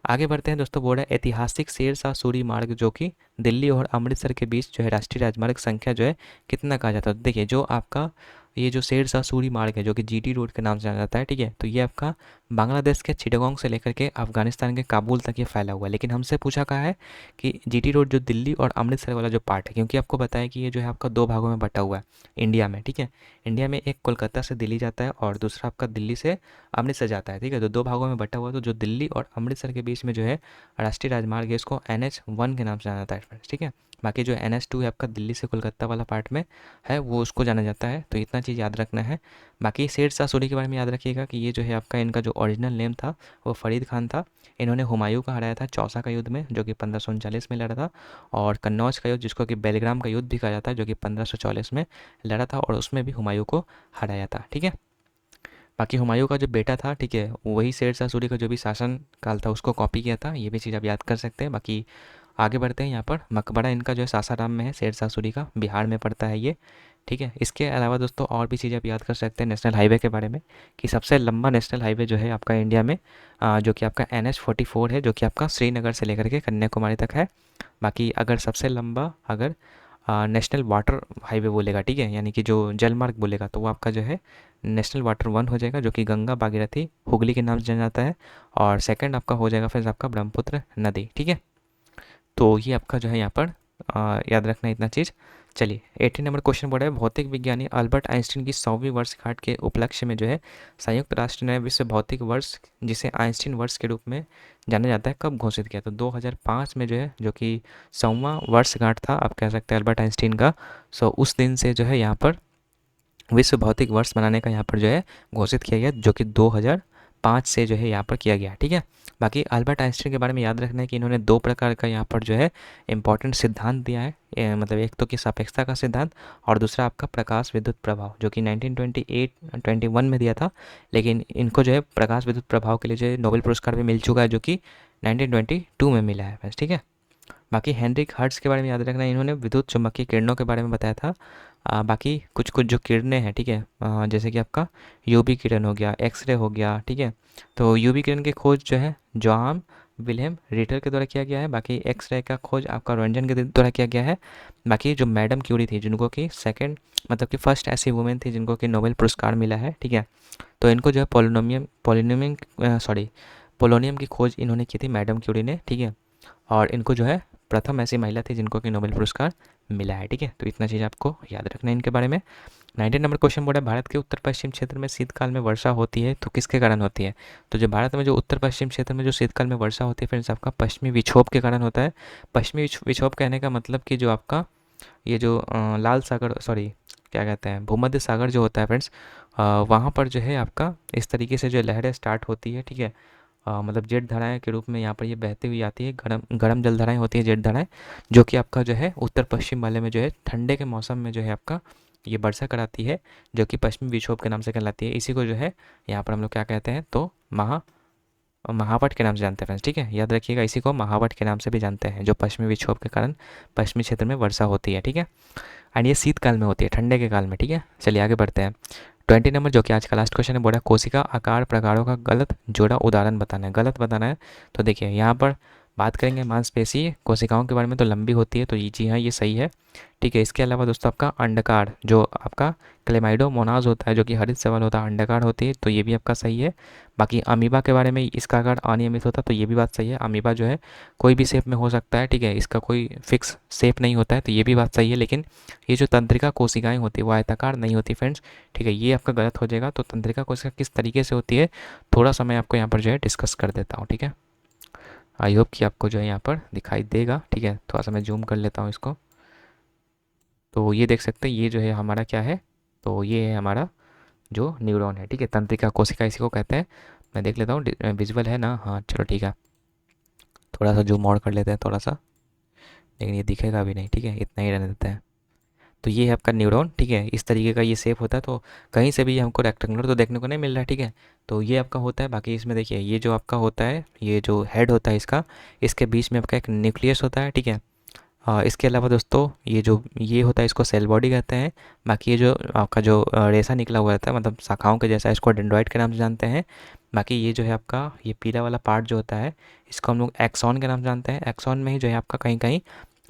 आगे बढ़ते हैं दोस्तों, बोर्ड है ऐतिहासिक शेरशाह सूरी मार्ग जो कि दिल्ली और अमृतसर के बीच जो है राष्ट्रीय राजमार्ग संख्या जो है कितना कहा जाता है। तो देखिए जो आपका ये जो शेरशाह सूरी मार्ग है जो कि जीटी रोड के नाम से जाना जाता है, ठीक है। तो ये आपका बांग्लादेश के चिटागोंग से लेकर के अफगानिस्तान के काबुल तक ये फैला हुआ है, लेकिन हमसे पूछा कहा है कि जीटी रोड जो दिल्ली और अमृतसर वाला जो पार्ट है, क्योंकि आपको बताया कि ये जो है आपका 2 भागों में बटा हुआ है इंडिया में, ठीक है। इंडिया में एक कोलकाता से दिल्ली जाता है और दूसरा आपका दिल्ली से अमृतसर जाता है, ठीक है। तो 2 भागों में बटा हुआ है, तो जो दिल्ली और अमृतसर के बीच में जो है राष्ट्रीय राजमार्ग है इसको NH1 के नाम से जाना जाता है, ठीक है। बाकी जो NH2 है आपका दिल्ली से कोलकाता वाला पार्ट में है वो उसको जाना जाता है, तो इतना चीज़ याद रखना है। बाकी शेरशाह सूरी के बारे में याद रखिएगा कि ये जो है आपका इनका जो ओरिजिनल नेम था वो फरीद खान था। इन्होंने हुमायूं को हराया था चौसा का युद्ध में जो कि 1539 में लड़ा था, और कन्नौज का युद्ध जिसको कि बेलग्राम का युद्ध भी कहा जाता है जो कि 1544 में लड़ा था, और उसमें भी हुमायूं को हराया था, ठीक है। बाकी हुमायूं का जो बेटा था, ठीक है, वही शेरशाह सूरी का जो भी शासन काल था उसको कॉपी किया था, ये भी चीज़ आप याद कर सकते हैं। बाकी आगे बढ़ते हैं, यहाँ पर मकबरा इनका जो है सासाराम में है शेरशाह सूरी का, बिहार में पड़ता है ये, ठीक है। इसके अलावा दोस्तों और भी चीज़ें आप याद कर सकते हैं नेशनल हाईवे के बारे में, कि सबसे लंबा नेशनल हाईवे जो है आपका इंडिया में जो कि आपका NH 44 है, जो कि आपका श्रीनगर से लेकर के कन्याकुमारी तक है। बाकी अगर सबसे लंबा अगर नेशनल वाटर हाईवे बोलेगा, ठीक है, यानी कि जो जल मार्ग बोलेगा, तो वो आपका जो है नेशनल वाटर 1 हो जाएगा, जो कि गंगा भागीरथी हुगली के नाम से जाना जाता है। और सेकंड आपका हो जाएगा फिर आपका ब्रह्मपुत्र नदी, ठीक है। तो ये आपका जो है यहाँ पर याद रखना इतना चीज़। चलिए 18 नंबर क्वेश्चन बोला है, भौतिक विज्ञानी अल्बर्ट आइंस्टीन की 100वीं वर्षगांठ के उपलक्ष्य में जो है संयुक्त राष्ट्र ने विश्व भौतिक वर्ष, जिसे आइंस्टीन वर्ष के रूप में जाना जाता है, कब घोषित किया? तो 2005 में जो है, जो कि 100वां वर्षगांठ था आप कह सकते हैं अल्बर्ट आइंस्टीन का। सो उस दिन से जो है यहाँ पर विश्व भौतिक वर्ष मनाने का यहाँ पर जो है घोषित किया गया, जो कि 2005 से जो है यहाँ पर किया गया, ठीक है। बाकी अल्बर्ट आइंस्टीन के बारे में याद रखना है कि इन्होंने 2 प्रकार का यहाँ पर जो है इम्पोर्टेंट सिद्धांत दिया है। मतलब एक तो कि सापेक्षता का सिद्धांत, और दूसरा आपका प्रकाश विद्युत प्रभाव, जो कि 1921 में दिया था। लेकिन इनको जो है प्रकाश विद्युत प्रभाव के लिए जो है नोबेल पुरस्कार भी मिल चुका है, जो कि 1922 में मिला है बस, ठीक है। बाकी हेनरिक हर्ट्ज के बारे में याद रखना है, इन्होंने विद्युत चुम्बकीय किरणों के बारे में बताया था। बाकी कुछ कुछ जो किरणें हैं, ठीक है, जैसे कि आपका यूवी किरण हो गया, एक्सरे हो गया, ठीक है। तो यूवी किरण की खोज जो है जोहान विल्हेम रिटर के द्वारा किया गया है। बाकी एक्सरे का खोज आपका रोंजन के द्वारा किया गया है। बाकी जो मैडम क्यूरी थी, जिनको कि सेकंड मतलब कि फर्स्ट ऐसी वुमेन थी जिनको कि नोबेल पुरस्कार मिला है, ठीक है। तो इनको जो है पोलोनियम की खोज इन्होंने की थी मैडम क्यूरी ने, ठीक है। और इनको जो है प्रथम ऐसी महिला थी जिनको कि नोबेल पुरस्कार मिला है, ठीक है। तो इतना चीज़ आपको याद रखना है इनके बारे में। 19 नंबर क्वेश्चन बोला है, भारत के उत्तर पश्चिम क्षेत्र में शीतकाल में वर्षा होती है तो किसके कारण होती है? तो जो भारत में जो उत्तर पश्चिम क्षेत्र में जो शीतकाल में वर्षा होती है फ्रेंड्स, आपका पश्चिमी विक्षोभ के कारण होता है। पश्चिमी विक्षोभ कहने का मतलब कि जो आपका ये जो लाल सागर, सॉरी क्या कहते हैं, भूमध्य सागर जो होता है फ्रेंड्स, वहाँ पर जो है आपका इस तरीके से जो लहरें स्टार्ट होती है, ठीक है। मतलब जेट धाराएं के रूप में यहाँ पर ये बहती हुई आती है, गरम गरम जल धाराएं होती है, जेट धाराएं, जो कि आपका जो है उत्तर पश्चिम वाले में जो है ठंडे के मौसम में जो है आपका ये वर्षा कराती है, जो कि पश्चिमी विक्षोभ के नाम से कहलाती है। इसी को जो है यहाँ पर हम लोग क्या कहते हैं, तो महावट के नाम से जानते हैं फ्रेंड्स, ठीक है। याद रखिएगा, इसी को महावट के नाम से भी जानते हैं, जो पश्चिमी विक्षोभ के कारण पश्चिमी क्षेत्र में वर्षा होती है, ठीक है। एंड ये शीतकाल में होती है, ठंडे के काल में, ठीक है। चलिए आगे बढ़ते हैं। 20 नंबर जो कि आज का लास्ट क्वेश्चन है, बोला कोशिका आकार प्रकारों का गलत जोड़ा उदाहरण बताना है, गलत बताना है। तो देखिए यहाँ पर बात करेंगे मांसपेशी कोशिकाओं के बारे में, तो लंबी होती है, तो ये जी हाँ ये सही है, ठीक है। इसके अलावा दोस्तों आपका अंडकार जो आपका क्लेमाइडोमोनाज होता है, जो कि हरित सवाल होता है, अंडकार होती है, तो ये भी आपका सही है। बाकी अमीबा के बारे में, इसका आकार अनियमित होता है, तो ये भी बात सही है। अमीबा जो है कोई भी शेप में हो सकता है, ठीक है, इसका कोई फिक्स शेप नहीं होता है, तो ये भी बात सही है। लेकिन ये जो तंत्रिका कोशिकाएं होती है वो आयताकार नहीं होती फ्रेंड्स, ठीक है, ये आपका गलत हो जाएगा। तो तंत्रिका कोशिका किस तरीके से होती है, थोड़ा सा मैं आपको यहाँ पर जो है डिस्कस कर देता हूँ, ठीक है। आई होप कि आपको जो है यहाँ पर दिखाई देगा, ठीक है। थोड़ा सा मैं जूम कर लेता हूँ इसको, तो ये देख सकते हैं, ये जो है हमारा क्या है, तो ये है हमारा जो न्यूरॉन है, ठीक है, तंत्रिका कोशिका इसी को कहते हैं। मैं देख लेता हूँ विजुअल है ना, हाँ चलो ठीक है, थोड़ा सा जूम और कर लेते हैं थोड़ा सा, लेकिन ये दिखेगा भी नहीं, ठीक है, इतना ही रहने देते हैं। तो ये है आपका न्यूरॉन, ठीक है, इस तरीके का ये शेप होता है। तो कहीं से भी हमको रेक्टेंगुलर तो देखने को नहीं मिल रहा है, ठीक है। तो ये आपका होता है। बाकी इसमें देखिए ये जो आपका होता है, ये जो हेड होता है इसका, इसके बीच में आपका एक न्यूक्लियस होता है, ठीक है। इसके अलावा दोस्तों ये जो ये होता है इसको सेल बॉडी कहते हैं। बाकी ये जो आपका जो रेशा निकला हुआ रहता है, मतलब शाखाओं के जैसा, इसको डेंड्राइट के नाम से जानते हैं। बाकी ये जो है आपका ये पीला वाला पार्ट जो होता है, इसको हम लोग एक्सॉन के नाम से जानते हैं। एक्सॉन में ही जो है आपका कहीं कहीं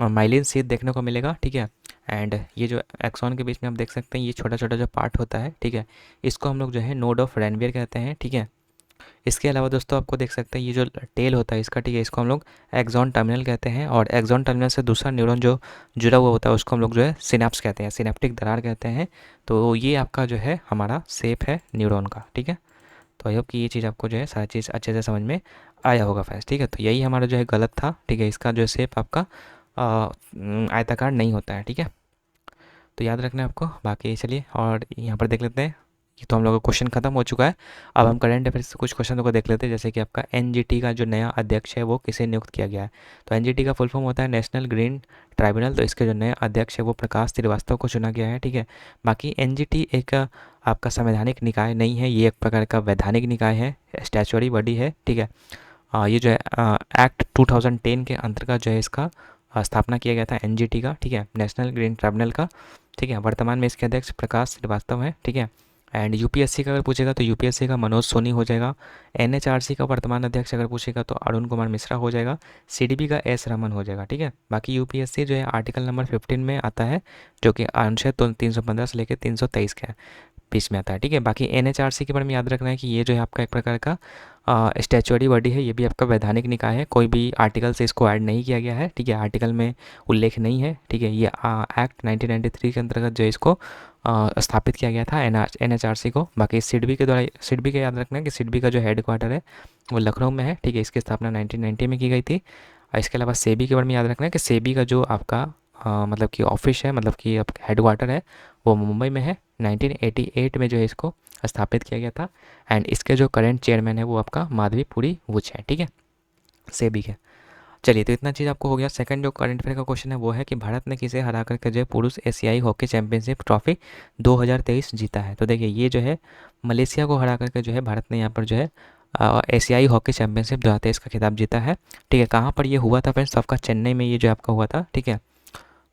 माइलिन शीथ देखने को मिलेगा, ठीक है। एंड ये जो एक्सॉन के बीच में आप देख सकते हैं, ये छोटा छोटा जो पार्ट होता है, ठीक है, इसको हम लोग जो है नोड ऑफ रेनवियर कहते हैं, ठीक है। इसके अलावा दोस्तों आपको देख सकते हैं ये जो टेल होता है इसका, ठीक है, इसको हम लोग एक्सॉन टर्मिनल कहते हैं। और एक्सॉन टर्मिनल से दूसरा न्यूरॉन जो जुड़ा हुआ होता है उसको हम लोग जो है सिनेप्स कहते हैं, सिनेप्टिक दरार कहते हैं। तो ये आपका जो है हमारा शेप है न्यूरॉन का, ठीक है। तो आई होप कि ये चीज़ आपको जो है सारी चीज़ अच्छे से समझ में आया होगा फ्रेंड्स, ठीक है। तो यही हमारा जो है गलत था, ठीक है, इसका जो शेप आपका आयताकार नहीं होता है, ठीक है। तो याद रखना है आपको। बाकी चलिए और यहाँ पर देख लेते हैं, ये तो हम लोग का क्वेश्चन खत्म हो चुका है। अब हम करंट अफेयर्स से कुछ क्वेश्चनों को देख लेते हैं, जैसे कि आपका एनजीटी का जो नया अध्यक्ष है वो किसे नियुक्त किया गया है। तो एनजीटी का फुल फॉर्म होता है नेशनल ग्रीन ट्राइब्यूनल, तो इसके जो नए अध्यक्ष है वो प्रकाश श्रीवास्तव को चुना गया है, ठीक है। बाकी एनजीटी एक आपका संवैधानिक निकाय नहीं है, ये एक प्रकार का वैधानिक निकाय है, स्टैचुअरी बॉडी है, ठीक है। ये जो है एक्ट 2010 के अंतर्गत जो है इसका स्थापना किया गया था एनजीटी का, ठीक है, नेशनल ग्रीन ट्राइब्यूनल का। ठीक है। वर्तमान में इसके अध्यक्ष प्रकाश श्रीवास्तव हैं, ठीक है। एंड यूपीएससी का अगर पूछेगा तो यूपीएससी का मनोज सोनी हो जाएगा। एनएचआरसी का वर्तमान अध्यक्ष अगर पूछेगा तो अरुण कुमार मिश्रा हो जाएगा। सीडीबी का एस रमन हो जाएगा, ठीक है। बाकी यूपीएससी जो है आर्टिकल नंबर 15 में आता है, जो कि अनुच्छेद 315 से लेकर 323 का बीच में आता है, ठीक है। बाकी एनएचआरसी के बारे में याद रखना है कि ये जो है आपका एक प्रकार का स्टैच्यूअरी बॉडी है, ये भी आपका वैधानिक निकाय है, कोई भी आर्टिकल से इसको ऐड नहीं किया गया है, ठीक है। आर्टिकल में उल्लेख नहीं है, ठीक है। ये एक्ट 1993 के अंतर्गत जो इसको स्थापित किया गया था एनएचआरसी को। बाकी सिडबी के द्वारा, सिडबी का याद रखना है कि सिडबी का जो हेड क्वार्टर है वो लखनऊ में है, ठीक है। इसकी स्थापना 1990 में की गई थी। इसके अलावा सेबी के बारे में याद रखना है कि सेबी का जो आपका मतलब कि ऑफिस है, मतलब कि हेड क्वार्टर है, वो मुंबई में है। 1988 में जो है इसको स्थापित किया गया था। एंड इसके जो करंट चेयरमैन है वो आपका माधवी पुरी वुच है, ठीक है, सेबी के। चलिए, तो इतना चीज़ आपको हो गया। सेकंड जो करंट अफेयर का क्वेश्चन है वो है कि भारत ने किसे हरा करके जो है पुरुष एशियाई हॉकी चैंपियनशिप ट्रॉफी 2023 जीता है। तो देखिए, ये जो है मलेशिया को हरा करके जो है भारत ने यहाँ पर जो है एशियाई हॉकी चैंपियनशिप 2023 का खिताब जीता है, ठीक है। कहाँ पर ये हुआ था फ्रेंड्स? आपका चेन्नई में ये जो आपका हुआ था, ठीक है।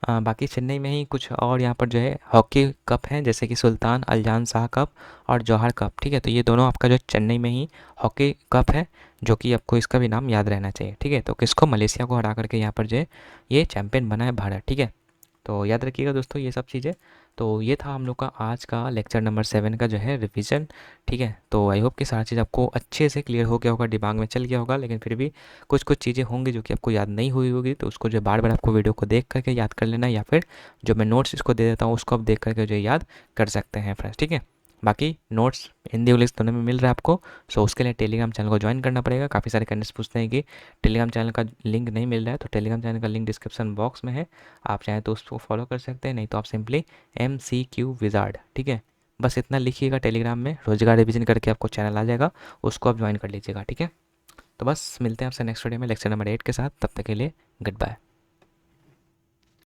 बाकी चेन्नई में ही कुछ और यहाँ पर जो है हॉकी कप हैं, जैसे कि सुल्तान अल्जान शाह कप और जौहर कप, ठीक है। तो ये दोनों आपका जो चेन्नई में ही हॉकी कप है, जो कि आपको इसका भी नाम याद रहना चाहिए, ठीक है। तो किसको? मलेशिया को हरा करके यहाँ पर जो है ये चैंपियन बना है भारत, ठीक है। तो याद रखिएगा दोस्तों ये सब चीज़ें। तो ये था हम लोग का आज का लेक्चर नंबर 7 का जो है रिवीजन, ठीक है। तो आई होप कि सारी चीज़ आपको अच्छे से क्लियर हो गया होगा, दिमाग में चल गया होगा। लेकिन फिर भी कुछ कुछ चीज़ें होंगी जो कि आपको याद नहीं हुई होगी, तो उसको जो बार बार आपको वीडियो को देख करके याद कर लेना, या फिर जो मैं नोट्स इसको दे देता हूँ उसको आप देख करके जो याद कर सकते हैं फ्रेंड्स, ठीक है। बाकी नोट्स हिंदी इंग्लिश दोनों में मिल रहा है आपको। सो उसके लिए टेलीग्राम चैनल को ज्वाइन करना पड़ेगा। काफ़ी सारे कैंडिडेट्स पूछते हैं कि टेलीग्राम चैनल का लिंक नहीं मिल रहा है, तो टेलीग्राम चैनल का लिंक डिस्क्रिप्शन बॉक्स में है, आप चाहें तो उसको फॉलो कर सकते हैं, नहीं तो आप सिंपली MCQ विजार्ड, ठीक है, बस इतना लिखिएगा टेलीग्राम में, रोजगार रिवीजन करके आपको चैनल आ जाएगा, उसको आप ज्वाइन कर लीजिएगा, ठीक है। तो बस मिलते हैं आपसे नेक्स्ट वीडियो में लेक्चर नंबर 8 के साथ। तब तक के लिए गुड बाय।